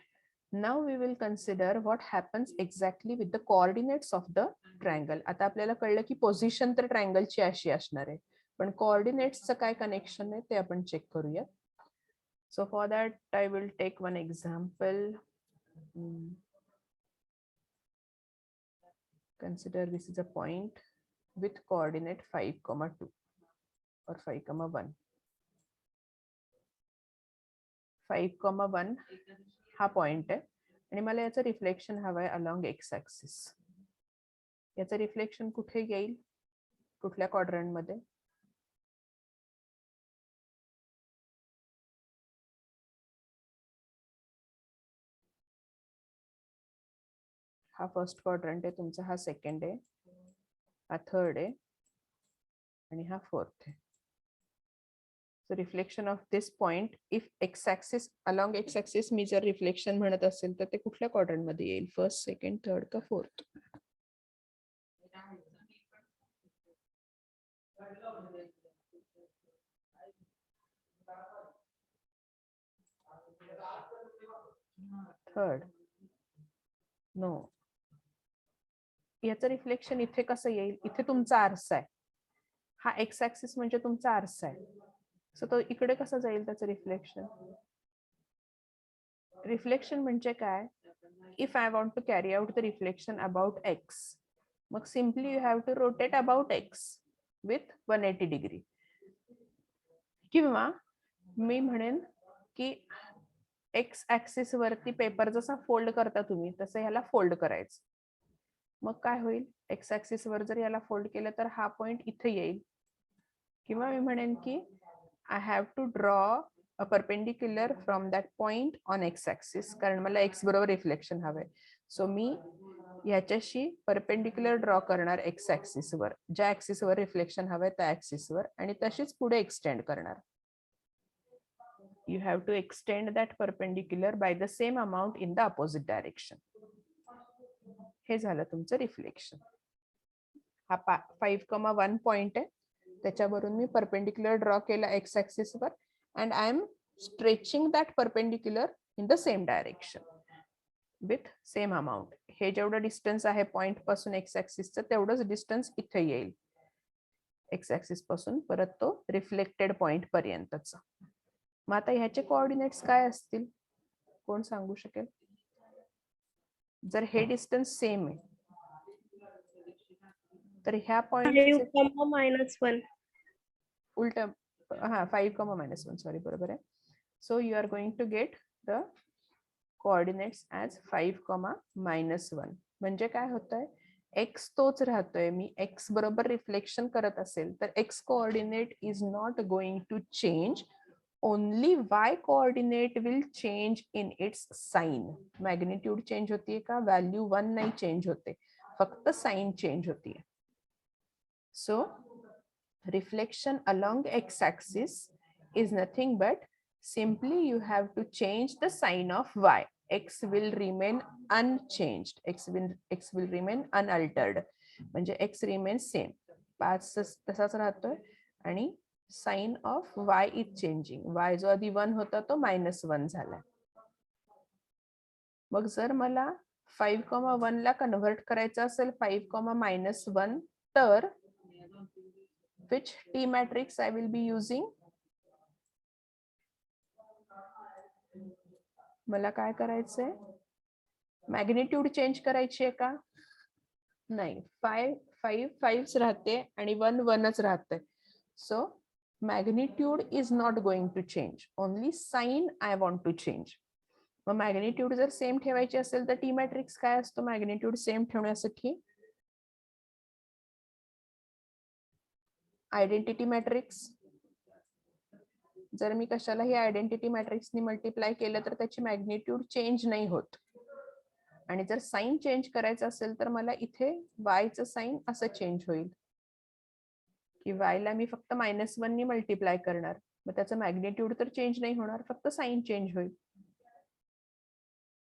S1: Now we will consider what happens exactly with the coordinates of the triangle. आता आपल्याला कळलं की position तर ट्रायंगलची अशी असणार आहे, पण कोऑर्डिनेट्सचं काय कनेक्शन आहे ते आपण चेक करूया. So for that I will take one example. Consider this is a point with coordinate 5,2 or 5,1. 5,1 हा पॉइंट आहे आणि मला याचं रिफ्लेक्शन हवंय अलॉंग एक्स ऍक्सिस. याचं रिफ्लेक्शन कुठे येईल, कुठल्या क्वाड्रंट मध्ये? हा फर्स्ट क्वाड्रंट आहे तुमचा, हा सेकंड आहे, हा थर्ड आहे आणि हा फोर्थ आहे. So reflection of this point, if x-axis along x-axis मी जर रिफ्लेक्शन म्हणत असेल तर ते कुठल्या क्वाड्रंट मध्ये येईल? फर्स्ट, सेकंड, थर्ड का फोर्थ? थर्ड. नो, याचं रिफ्लेक्शन इथे कसं येईल? इथे तुमचा आरसा आहे, हा एक्स ऍक्सिस म्हणजे तुमचा आरसा आहे. सो तो इकडे कसं जाईल त्याचं रिफ्लेक्शन? रिफ्लेक्शन म्हणजे काय? If I want to carry out the reflection about X, मग simply you have to rotate about X with 180 degree. किंवा मी म्हणेन की एक्स ऍक्सिस वरती पेपर जसा फोल्ड करता तुम्ही तसं ह्याला फोल्ड करायचं. मग काय होईल? एक्स ऍक्सिस वर जर याला फोल्ड केलं तर हा पॉइंट इथे येईल. किंवा मी म्हणेन की I have to draw a perpendicular from that point on x-axis, कारण मला x बरोबर रिफ्लेक्शन हवंय. सो मी ह्याच्याशी परपेंडिक्युलर ड्रॉ करणार एक्स ऍक्सिस वर, ज्या ऍक्सिस वर रिफ्लेक्शन हवंय त्या ऍक्सिस वर, आणि तशीच पुढे एक्सटेंड करणार. You have to extend that perpendicular by the same amount in the opposite direction. हे झालं तुमचं रिफ्लेक्शन. हा 5,1 पॉइंट आहे, त्याच्यावरून मी परपेंडिक्युलर ड्रॉ केला एक्स ऍक्सिस वर and I am stretching that perpendicular in the same direction with same amount. हे जेवढं डिस्टन्स आहे पॉइंट पासून एक्स ऍक्सिसचं तेवढंच डिस्टन्स इथे येईल एक्स ऍक्सिस पासून परत तो रिफ्लेक्टेड पॉइंट पर्यंतचा. मग आता ह्याचे कोऑर्डिनेट्स काय असतील, कोण सांगू शकेल? जर हे डिस्टन्स सेम आहे तर ह्या
S2: 5,
S1: पॉइंट
S2: -1.
S1: उलट, हा 5, -1 सॉरी, बरोबर आहे. So you are going to get the coordinates as 5, -1. म्हणजे काय होतंय, एक्स तोच राहतोय, मी एक्स बरोबर रिफ्लेक्शन करत असेल तर X coordinate is not going to change, only Y coordinate will change in its sign. Magnitude change होतीये का, व्हॅल्यू 1 नाही चेंज होते, फक्त साइन चेंज होतीये. सो reflection along x-axis is nothing but simply you have to change the sign of y. X will remain unchanged. X will remain unaltered. म्हणजे x remains same. 5 तसाच राहतोय आणि sign of y is changing. y जो आधी 1 होता तो -1 झाला. मग जर मला 5,1 ला कन्व्हर्ट करायचं असेल 5,-1 तर which T matrix I will be using? मला काय करायचंय, मॅग्निट्यूड चेंज करायची आहे का, नाही, 5 राहते आणि 1 राहते. So magnitude is not going to change, only sign I want to change. मग मॅग्निट्यूड जर सेम ठेवायची असेल तर टी मॅट्रिक्स काय असतो मॅग्निट्यूड सेम ठेवण्यासाठी, आयडेंटिटी मॅट्रिक्स. जर मी कशालाही आयडेंटिटी मॅट्रिक्सनी मल्टिप्लाय केलं तर त्याची मॅग्निट्यूड चेंज नाही होत. आणि जर साइन चेंज करायचं असेल तर मला इथे वायचं साइन असं चेंज होईल की वायला मी फक्त -1 नी मल्टिप्लाय करणार, मग त्याचं मॅग्निट्यूड तर चेंज नाही होणार, फक्त साइन चेंज होईल.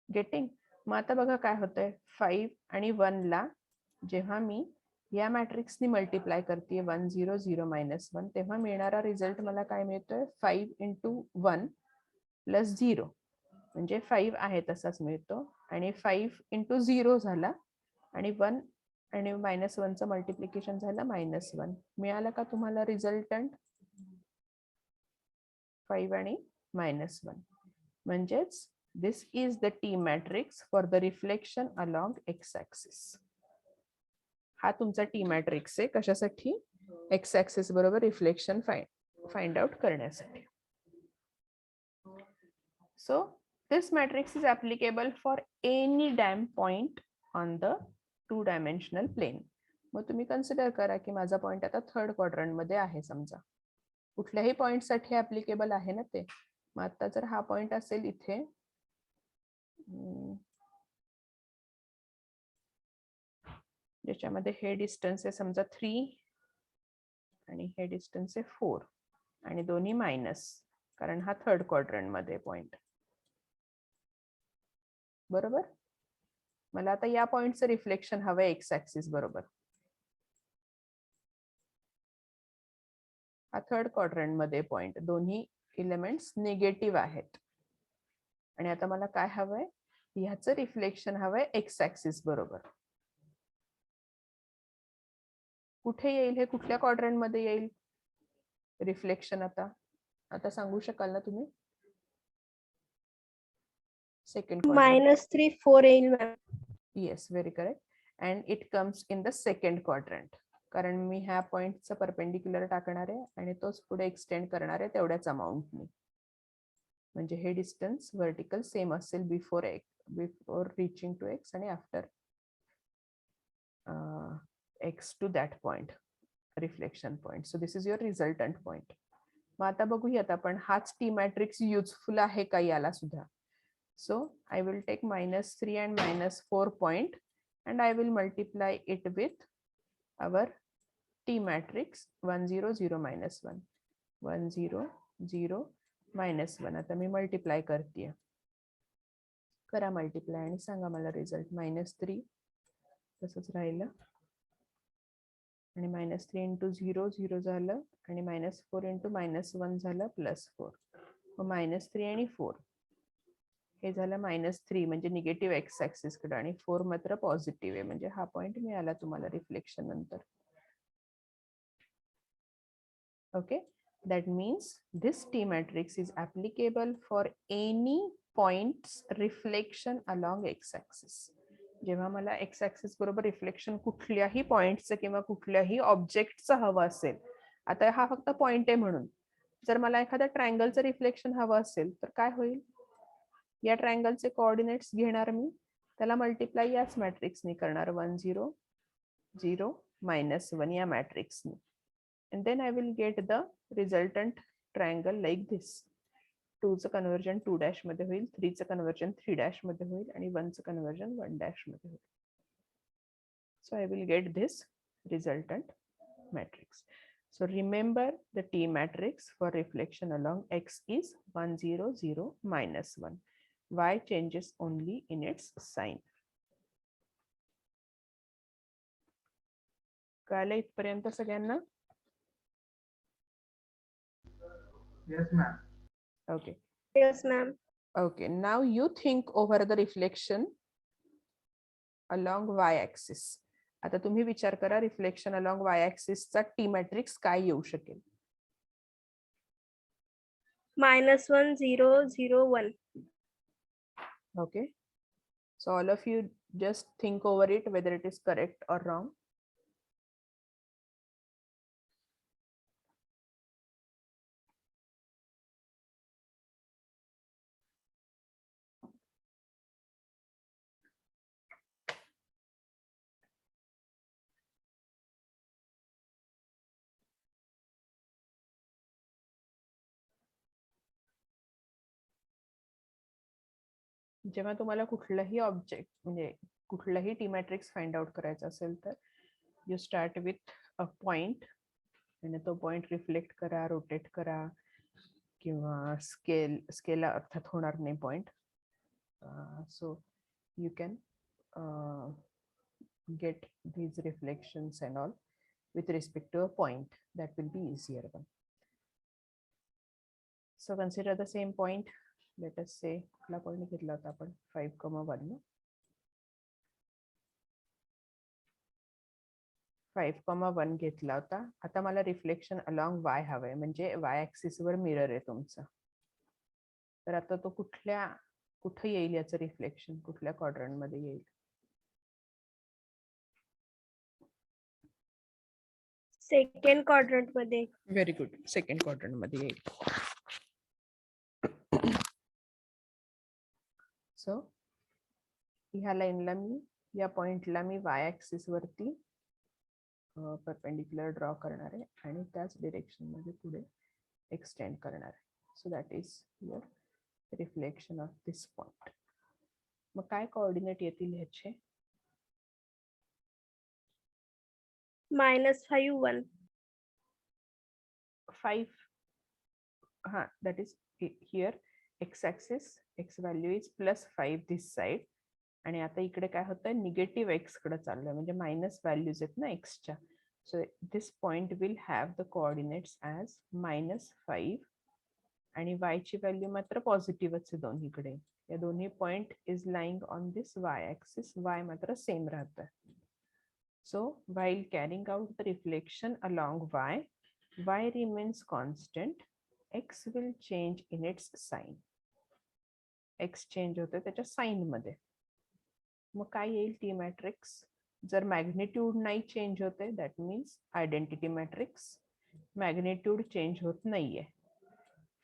S1: गेटिंग. मग आता बघा काय होतंय, 5 आणि 1 ला जेव्हा मी या मॅट्रिक्सनी मल्टिप्लाय करते 1 0 0 -1, तेव्हा मिळणारा रिझल्ट मला काय मिळतोय, 5 × 1 + 0 म्हणजे 5 आहे तसाच मिळतो, आणि 5 × 0 झाला आणि 1 आणि -1चं मल्टिप्लिकेशन झालं -1. मिळाला का तुम्हाला रिझल्टंट 5 आणि -1. म्हणजेच this is the T matrix for the reflection along x axis. हा तुमचा टी मॅट्रिक्स आहे कशासाठी, एक्स ऍक्सिस बरोबर रिफ्लेक्शन फाइंड आउट करण्यासाठी. सो this matrix is applicable for any damn point on the 2-dimensional plane. मग तुम्ही consider करा की माझा पॉइंट आता 3rd क्वाड्रंट मध्ये आहे, समजा कुठल्याही पॉइंट साठी ऍप्लिकेबल आहे ना ते. मग आता जर हा पॉइंट असेल इथे, ज्याच्यामध्ये हे डिस्टन्स आहे समजा 3 आणि हे डिस्टन्स आहे 4 आणि दोन्ही मायनस, कारण हा 3rd क्वाड्रंट मध्ये पॉइंट, बरोबर. मला आता या पॉइंटचं रिफ्लेक्शन हवंय एक्स ऍक्सिस बरोबर. हा 3rd क्वाड्रंट मध्ये पॉइंट, दोन्ही एलिमेंट्स निगेटिव्ह आहेत. आणि आता मला काय हवंय, ह्याचं रिफ्लेक्शन हवंय एक्स ऍक्सिस बरोबर. कुठे येईल हे, कुठल्या क्वाड्रंट मध्ये येईल रिफ्लेक्शन, आता सांगू शकाल ना तुम्ही. सेकंड
S2: -3 4 येईल ma'am.
S1: Yes, very correct. And it comes in the second quadrant, कारण मी ह्या पॉइंटचा परपेंडिक्युलर टाकणार आहे आणि तोच पुढे एक्सटेंड करणार आहे तेवढ्याच अमाऊंटनी. म्हणजे हे डिस्टन्स व्हर्टिकल सेम असेल बिफोर रिचिंग टू एक्स आणि after x to that point, reflection point. So this is your resultant point. मग आता बघूयात आपण हाच टी मॅट्रिक्स युजफुल आहे का याला सुद्धा. So I will take -3 and -4 point and I will multiply it with our T matrix 1 0 0 -1 1 0 0 -1. आता मी मल्टिप्लाय करते, करा मल्टिप्लाय आणि सांगा मला रिझल्ट. -3 तसंच राहिलं आणि -3 × 0 0 झालं आणि -4 × -1 झालं +4. मग -3 आणि 4 हे झालं -3 म्हणजे निगेटिव्ह एक्स ऍक्सिस कडे आणि 4 मात्र पॉझिटिव्ह आहे, म्हणजे हा पॉइंट मिळाला तुम्हाला रिफ्लेक्शन नंतर. Okay, that means this T matrix is applicable for any points reflection along x axis. जेव्हा मला एक्स ऍक्सिस बरोबर रिफ्लेक्शन कुठल्याही पॉइंटचं किंवा कुठल्याही ऑब्जेक्टचं हवं असेल, आता हा फक्त पॉइंट आहे म्हणून, जर मला एखाद्या ट्रायंगलचं रिफ्लेक्शन हवं असेल तर काय होईल, या ट्रायंगलचे कोऑर्डिनेट्स घेणार मी, त्याला मल्टिप्लाय याच मॅट्रिक्सनी करणार 1 0 0 -1 या मॅट्रिक्सनी, and then I will get the resultant triangle like this. 2 चं कन्वर्जन 2 डॅश मध्ये होईल, 3 चं कन्वर्जन 3 डॅश मध्ये होईल आणि 1 चं कन्वर्जन 1 डॅश मध्ये होईल. So I will get this resultant matrix. So remember the T matrix for reflection along X is 1 0 0 -1. Y changes only in its sign. कळलं इथपर्यंत सगळ्यांना?
S3: Yes, ma'am.
S1: Okay.
S2: Yes, ma'am.
S1: Okay, now you think over the reflection along y-axis. आता तुम्ही विचार करा reflection along y-axis चा T matrix काय येऊ शकेल?
S2: -1 0 0 1.
S1: Okay. So all of you just think over it whether it is correct or wrong. जेव्हा तुम्हाला कुठलाही ऑब्जेक्ट म्हणजे कुठलाही टी मॅट्रिक्स फाइंड आउट करायचा असेल तर you start with a point आणि तो पॉइंट रिफ्लेक्ट करा, रोटेट करा किंवा स्केल अर्थात होणार नाही point. So you can get these reflections and all with respect to a point. That will be easier one. So consider the same point. Let us say कुठला point घेतला होता आपण 5,1 5,1 घेतला होता. आता मला रिफ्लेक्शन अलॉंग y हवंय, म्हणजे y ऍक्सिस वर मिरर आहे तुमचा. तर आता तो कुठे येईल याचं रिफ्लेक्शन, कुठल्या क्वाड्रंट मध्ये येईल?
S2: सेकंड क्वाड्रंट मध्ये.
S1: व्हेरी गुड, सेकंड क्वाड्रंट मध्ये येईल. सो ह्या लाईनला मी, या पॉइंटला मी y ऍक्सिस वरती परपेंडिक्युलर ड्रॉ करणार आहे आणि त्याच डिरेक्शन मध्ये पुढे एक्सटेंड करणार आहे. So that is your reflection of this point. मग काय कोऑर्डिनेट येतील ह्याचे?
S2: -5 1.
S1: 5. हा, that is here x axis, x value is +5 this side. आणि आता इकडे काय होतंय, निगेटिव्ह x कडे चाललंय, म्हणजे मायनस व्हॅल्यूज आहेत ना x च्या. So this point will have the coordinates as -5 आणि y ची व्हॅल्यू मात्र पॉझिटिव्हच आहे दोन्हीकडे. या दोन्ही point is lying on this y axis, y मात्र सेम राहतं. So while carrying out the reflection along y remains constant, x will change in its sign. x change होते त्याच्या साइन मध्ये. मग काय येईल टी मॅट्रिक्स? जर मॅग्निट्यूड नाही change होते that means identity matrix. Magnitude change होत नाहीये,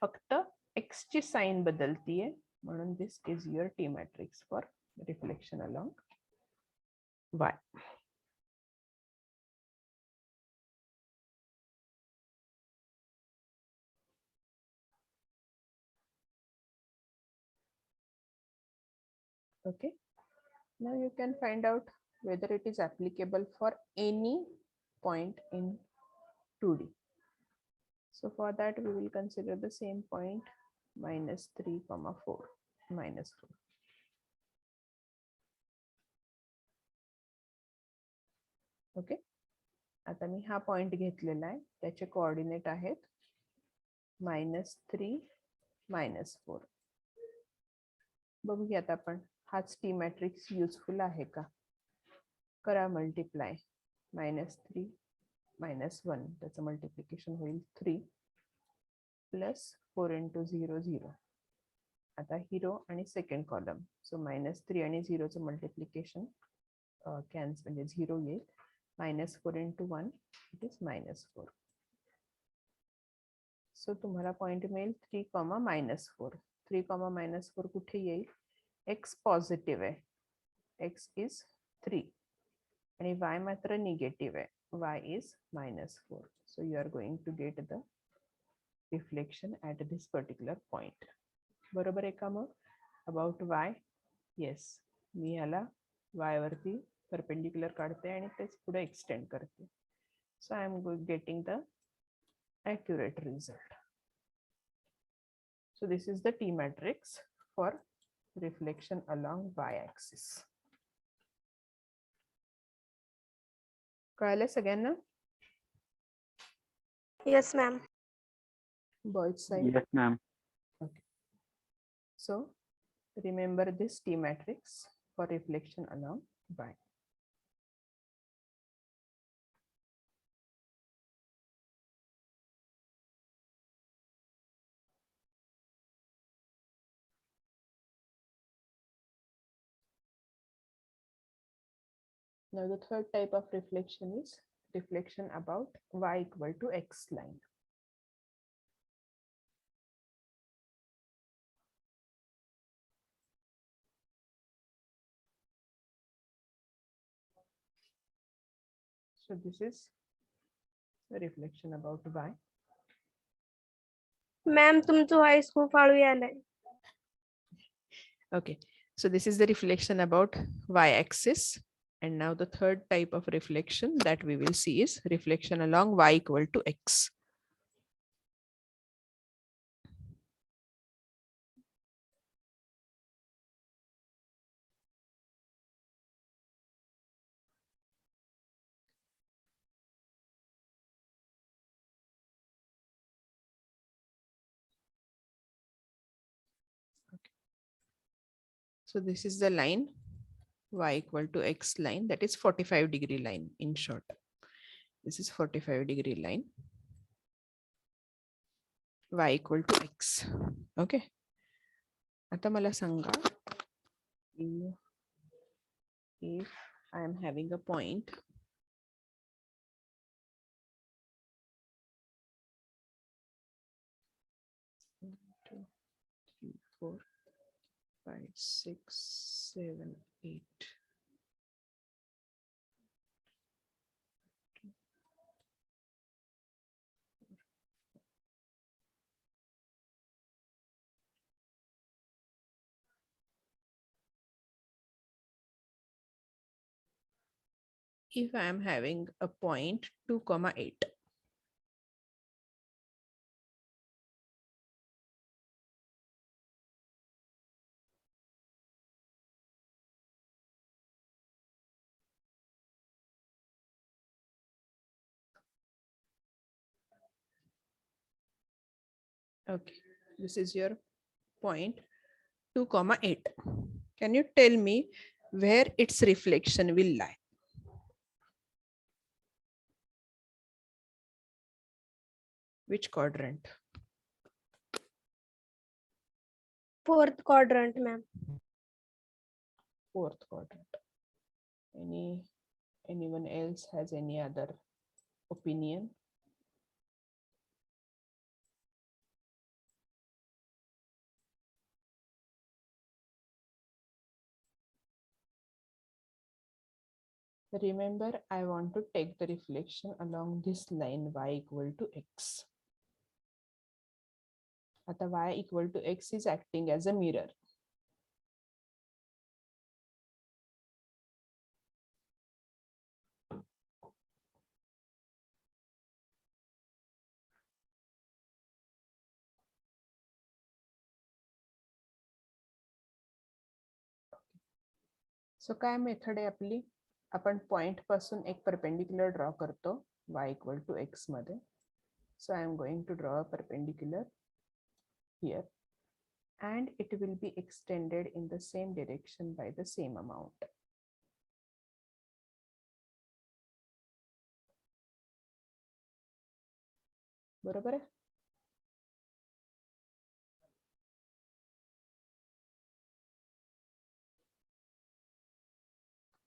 S1: फक्त x ची साइन बदलतीये, म्हणून this is your T matrix for reflection along y. Okay, now you can find out whether it is applicable for any point in 2D. So for that we will consider the same point -3, 4, -4. Okay, आता मी हा point घेतलेला आहे, त्याचे coordinate आहेत -3 -4. बघूयात आपण हाच T matrix useful आहे का. करा मल्टिप्लाय, -3 -1 त्याचं मल्टिप्लिकेशन होईल 3 +4 × 0 0. आता हिरो आणि सेकंड कॉलम, सो -3 आणि 0 चं मल्टिप्लिकेशन कॅन्सल म्हणजे 0 येईल. -4 into 1 it is -4. सो तुम्हाला पॉइंट मिळेल 3, -4. 3, -4 कुठे येईल? x पॉझिटिव्ह आहे, x इज 3 आणि y मात्र निगेटिव्ह आहे, y is -4. So you are going to get the reflection at this particular point. बरोबर आहे का? मग अबाउट y, येस, मी याला y वरती परपेंडिक्युलर काढते आणि तेच पुढे एक्सटेंड करते. So I am getting the accurate result. So this is the T matrix for reflection along y-axis. कळालं सगळ्यांना?
S2: Yes, ma'am.
S1: Both side.
S5: Yes, ma'am.
S1: Okay. So remember this T matrix for reflection along y. Now the third type of reflection is reflection about y equal to x line. So this is the reflection about y.
S2: Ma'am, तुमचं voice खूप हळू यायलंय.
S1: Okay, so this is the reflection about y-axis. And now the third type of reflection that we will see is reflection along y equal to x. So this is the line y equal to x line, that is 45-degree line in short. This is 45-degree line y equal to x. Okay. आता मला सांगा, if I am having a point one, 2, 3, 4, 5, 6, 7, 8. If I am having a point 2, 8. Okay, this is your point 2, 8. Can you tell me where its reflection will lie? Which quadrant?
S2: Fourth quadrant, ma'am.
S1: Fourth quadrant. Anyone else has any other opinion? Remember, I want to take the reflection along this line y equal to x. आता y equal to x is acting as a mirror. सो काय method आहे आपली? आपण point पासून एक perpendicular draw करतो y equal to x मध्ये. So I am going to draw a perpendicular here and it will be extended in the same direction by the same amount. बरोबर आहे?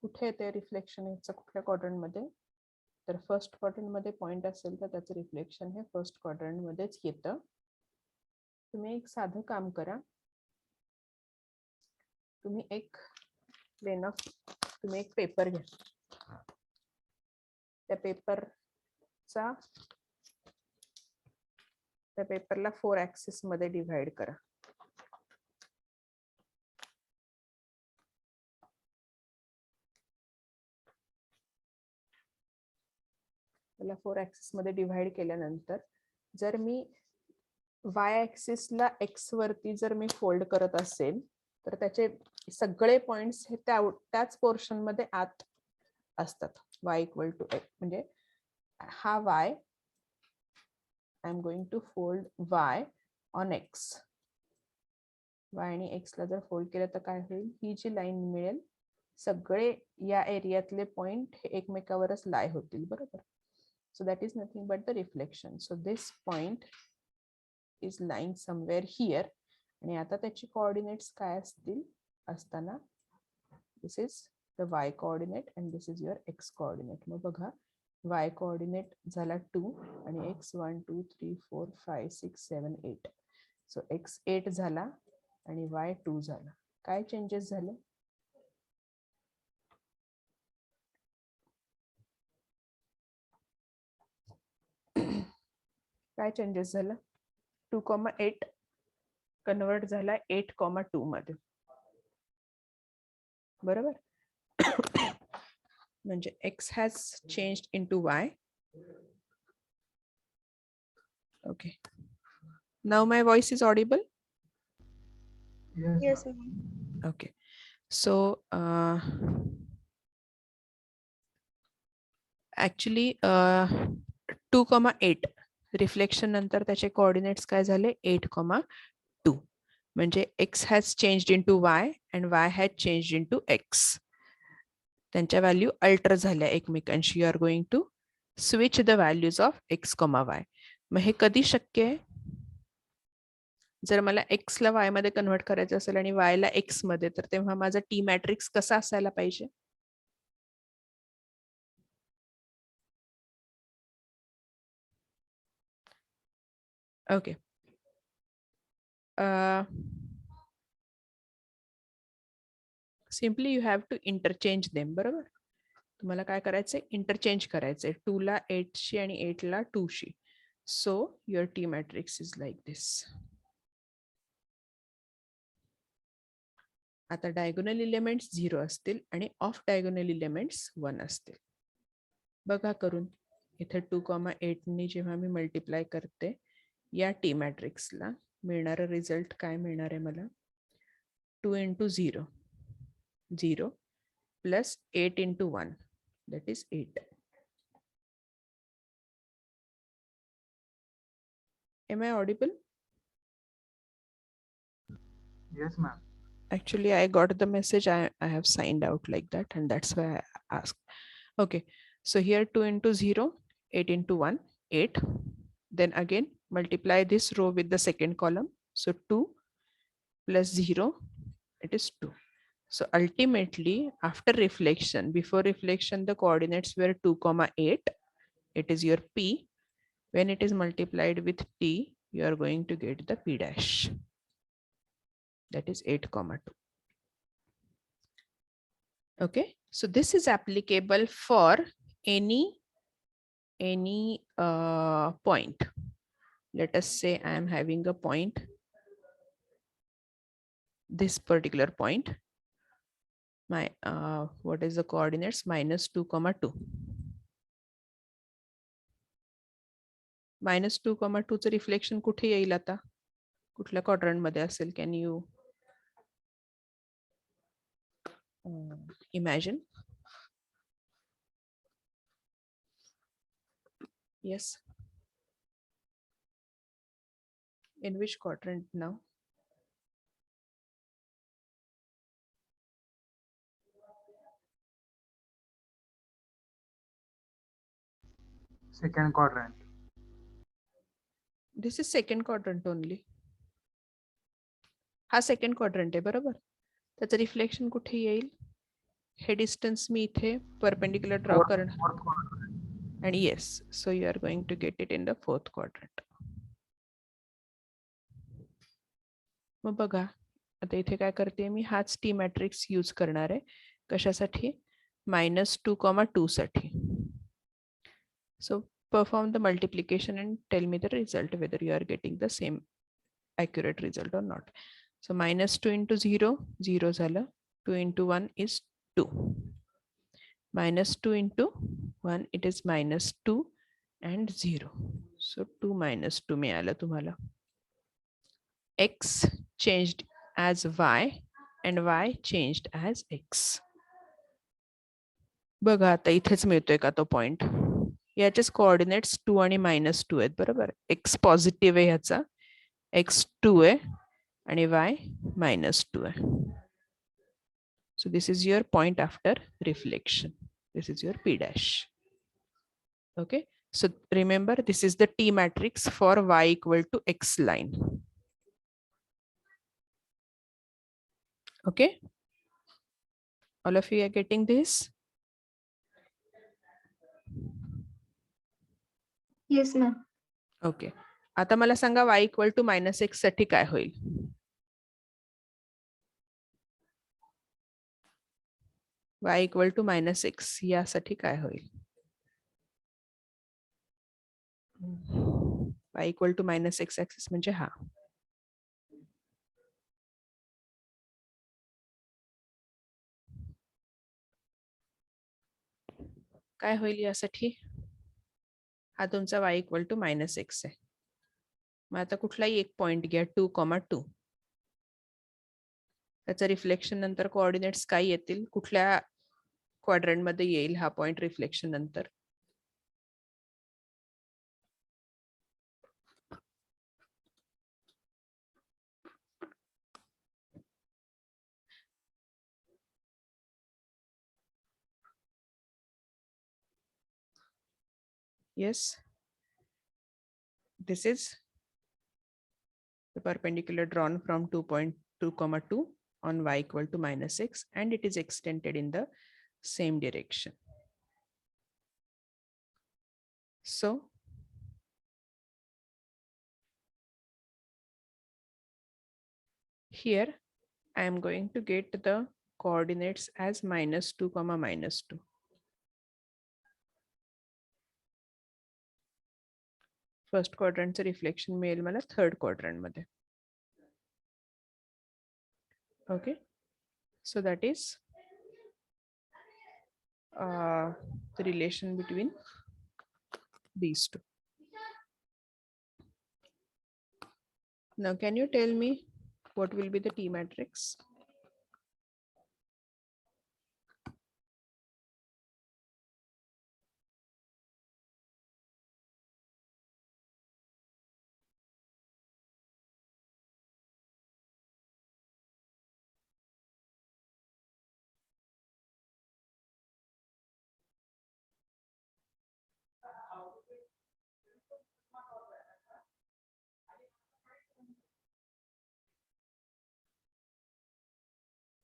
S1: कुठे येते रिफ्लेक्शन याचं कुठल्या क्वाड्रंट मध्ये? तर फर्स्ट क्वाड्रंट मध्ये पॉइंट असेल तर त्याचं रिफ्लेक्शन हे फर्स्ट क्वाड्रंट मध्येच येतं. तुम्ही एक साधं काम करा. तुम्ही एक पेपर घ्या. त्या पेपरला 4 ऍक्सिस मध्ये डिव्हाइड करा. त्याला 4 ऍक्सिस मध्ये डिव्हाइड केल्यानंतर जर मी वाय ऍक्सिसला एक्स वरती जर मी फोल्ड करत असेल तर त्याचे सगळे पॉइंट्स हे त्याच पोर्शन मध्ये आत असतात. y इक्वल टू एक्स म्हणजे हा y I am going to fold y on X. y आणि x ला जर फोल्ड केलं तर काय होईल? ही जी लाईन मिळेल सगळे या एरियातले पॉइंट हे एकमेकावरच लाय होतील. बरोबर. So that is nothing but the reflection. So this point is lying somewhere here. आणि आता त्याची coordinates काय असतील असताना this is the y coordinate and this is your x coordinate. मग बघा y coordinate झाला 2 आणि x 1 2 3 4 5 6 7 8. So x 8 झाला आणि y 2 झाला. काय चेंजेस झाले? काय चेंजेस झालं? 2,8 कन्वर्ट झाला 8,2 मध्ये. बरोबर. म्हणजे x has changed into y. Okay. Now my voice is audible.
S3: Yes,
S2: Yes,
S3: ma'am.
S2: ma'am.
S1: Okay. So actually 2,8 reflection नंतर त्याचे कोऑर्डिनेट्स काय झाले? 8,2. म्हणजे x has changed into y and y has changed into x. त्यांच्या value alter झाल्या एकमेकांशी. You are going to switch the values of x, y. मग हे कधी शक्य आहे? जर मला x ला y मध्ये कन्व्हर्ट करायचं असेल आणि y ला x मध्ये, तर तेव्हा माझा टी मॅट्रिक्स कसा असायला पाहिजे? Okay. Simply you have to interchange them. बरोबर. तुम्हाला काय करायचंय? इंटरचेंज करायचंय. 2 ला 8 शी आणि 8 ला 2 she. So your T matrix is like this. आता डायगोनल इलेमेंट्स 0 असतील आणि ऑफ डायगोनल इलेमेंट्स 1 असतील. बघा करून. इथे 2,8 ने जेव्हा मी मल्टिप्लाय करते या टी मॅट्रिक्सला मिळणारा रिझल्ट काय मिळणार आहे मला? 2 into 0 0 plus 8 into 1 that is 8. Am I audible?
S3: Yes, ma'am.
S1: Actually, I got the message. I have signed out like that, and that's why I asked. Okay, so here 2 into 0, 8 into 1, 8. Then again, multiply this row with the second column. So 2 plus 0, it is 2. So ultimately, after reflection, before reflection, the coordinates were 2,8. It is your P. When it is multiplied with T, you are going to get the P dash. That is 8,2. Okay, so this is applicable for any point. Let us say I am having a point, this particular point. My what is the coordinates? Minus 2,2. Minus 2,2 चं reflection कुठे येईल आता? कुठल्या quadrant मध्ये असेल? Can you imagine? Yes. In which quadrant now?
S3: Second quadrant.
S1: This is second quadrant only. हा second quadrant आहे. बरोबर. त्याचं रिफ्लेक्शन कुठे येईल? हे डिस्टन्स मी इथे परपेंडिक्युलर ड्रॉ करणार
S3: Fourth quadrant.
S1: आणि yes, so you are going to get it in the fourth quadrant. मग बघा आता इथे काय करते मी, हाच टी मॅट्रिक्स यूज करणार आहे. कशासाठी? -2, 2 साठी. सो perform the multiplication and tell me the result whether you are getting the same accurate result or not. So -2 into 0, 0 झालं. 2 into 1 is 2. -2 into 1, it is -2 and 0. So 2 minus 2 मिळालं तुम्हाला. X changed as Y and Y changed as X. बघा आता इथेच मिळतोय का तो point. याचेच coordinates 2 आणि -2 आहेत बरोबर. X पॉझिटिव्ह आहे ह्याचा, X 2 आहे आणि Y -2 आहे. So this is your point after reflection. This is your P dash. Okay. So remember, this is the T matrix for Y equal to X line. Okay. All of you are getting this?
S4: Yes, ma'am.
S1: Okay. आता मला सांगा y equal to -x साठी काय होईल? y equal to -x यासाठी काय होईल? y equal to -x axis म्हणजे हा. काय होईल यासाठी? हा तुमचा y इक्वल टू -x आहे. मग आता कुठलाही एक पॉइंट घ्या 2,2. त्याचं रिफ्लेक्शन नंतर कोऑर्डिनेट्स काय येतील? कुठल्या क्वाड्रंट मध्ये येईल हा पॉइंट रिफ्लेक्शन नंतर? Yes, this is the perpendicular drawn from 2.2, on y equal to -x, and it is extended in the same direction. So here I am going to get the coordinates as -2, -2. First क्वाड्रंटचं reflection मिळेल मला third quadrant मध्ये. Okay, so that is the relation between these two. Now can you tell me what will be the T matrix?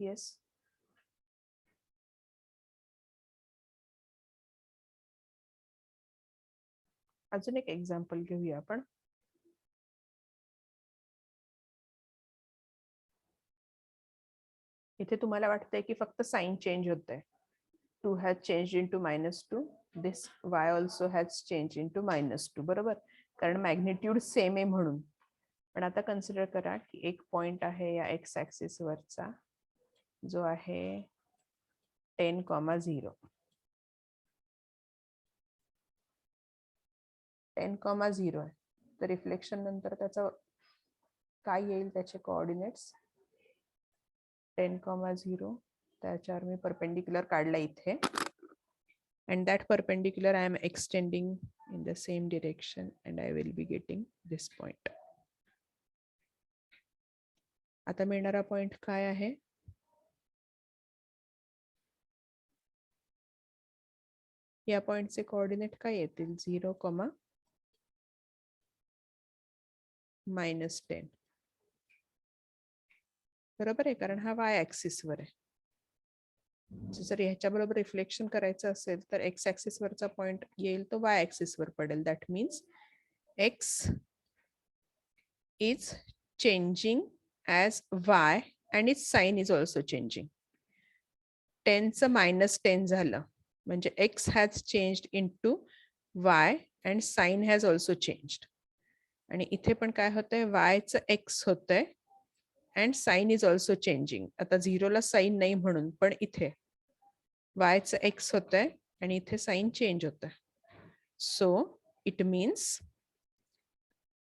S1: Yes. अजून एक example घेऊया आपण. इथे तुम्हाला वाटतंय की फक्त साइन चेंज होतंय. 2 has changed into -2. This y also has changed into -2. बरोबर, कारण मॅग्निट्यूड सेम आहे म्हणून. पण आता कन्सिडर करा की एक पॉइंट आहे या एक्स ऍक्सिस वरचा जो आहे 10,0. 10,0 आहे. तर रिफ्लेक्शन नंतर त्याचा काय येईल, त्याचे कोऑर्डिनेट्स 10,0. त्याच्यावर मी परपेंडिक्युलर काढला इथे, and that perpendicular I am extending in the same direction and I will be getting this point. आता मिळणारा पॉइंट काय आहे? या पॉइंटचे कोऑर्डिनेट काय येतील? 0, -10. बरोबर आहे, कारण हा y ऍक्सिस वर आहे. जर ह्याच्या बरोबर रिफ्लेक्शन करायचं असेल तर एक्स ऍक्सिस वरचा पॉइंट येईल तो वाय ऍक्सिस वर पडेल. That means x is changing as y and its sign is also changing. 10चं -10 झालं म्हणजे x has changed into y and sign has also changed. आणि इथे पण काय होतंय, वायचं एक्स होतंय and sign is also changing. आता 0ला साइन नाही म्हणून, पण इथे वायचं एक्स होतंय आणि इथे साइन चेंज होतंय. So it means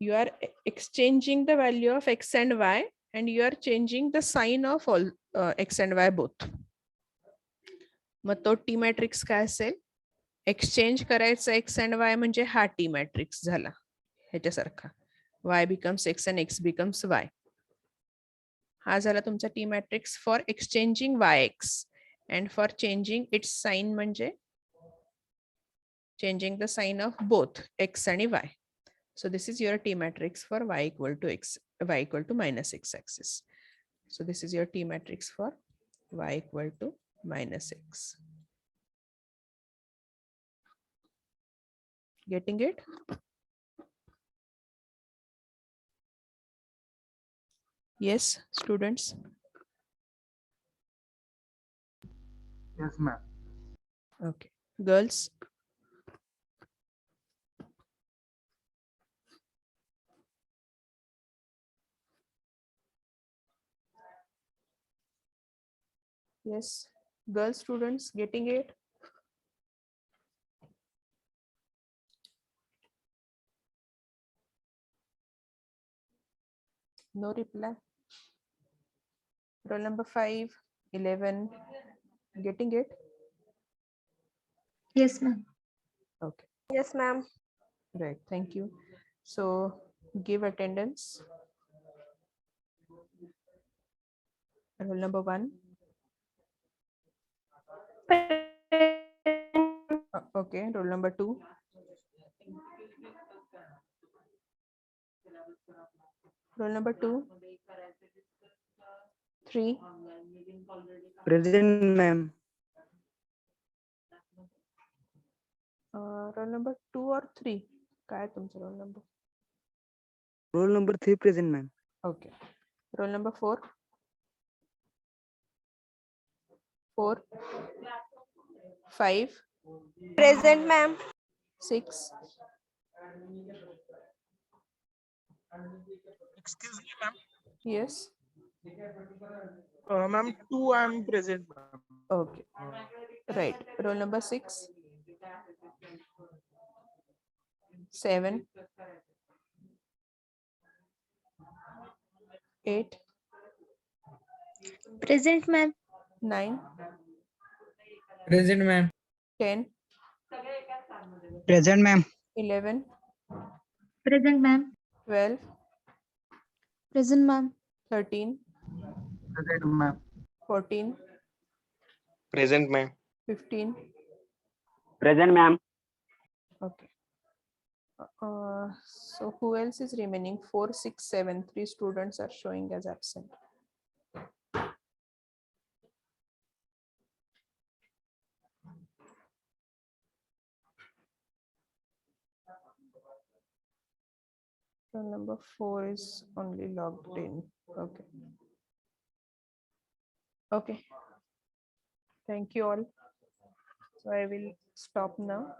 S1: you are exchanging the value of x and y and you are changing the sign of all x and y both. मग तो टी मॅट्रिक्स काय असेल, एक्सचेंज करायचं x and y म्हणजे हा T matrix झाला ह्याच्यासारखा, y becomes x and x becomes y. हा झाला तुमचा T matrix for exchanging yx and for changing its sign म्हणजे changing the sign of both x and y. So this is your T matrix for y equal to x, y equal to minus x axis. So this is your T matrix for y equal to minus x. Getting it? Yes, students?
S3: Yes, ma'am.
S1: Okay. Girls? Yes. Girl students getting it? No reply. Roll number 5, 11. Getting it?
S4: Yes, ma'am.
S1: Okay.
S2: Yes, ma'am.
S1: Right. Thank you. So give attendance. Roll number 1. Okay. Roll number 2. Roll number 2. 3.
S5: Present, ma'am.
S1: Roll number 2 or 3. काय आहे तुमचं roll number?
S5: Roll number 3 present, ma'am.
S1: Okay. Roll number 4. 4. 5.
S2: Present, ma'am.
S1: 6.
S6: Excuse me, ma'am.
S1: Yes.
S6: Ma'am, 2 I am present, ma'am.
S1: Okay. Right. Roll number 6. 7. 8.
S4: Present, ma'am.
S1: 9.
S6: Present, ma'am.
S1: 10.
S5: Present, ma'am.
S1: 11.
S4: Present, ma'am.
S1: 12.
S4: Present, ma'am.
S1: 13.
S3: Present, ma'am.
S1: 14.
S6: Present, ma'am.
S1: 15.
S5: Present, ma'am.
S1: Okay. So who else is remaining? 4, 6, 7. 3 students are showing as absent. So number 4 is only logged in. Okay. Okay. Thank you all. So I will stop now.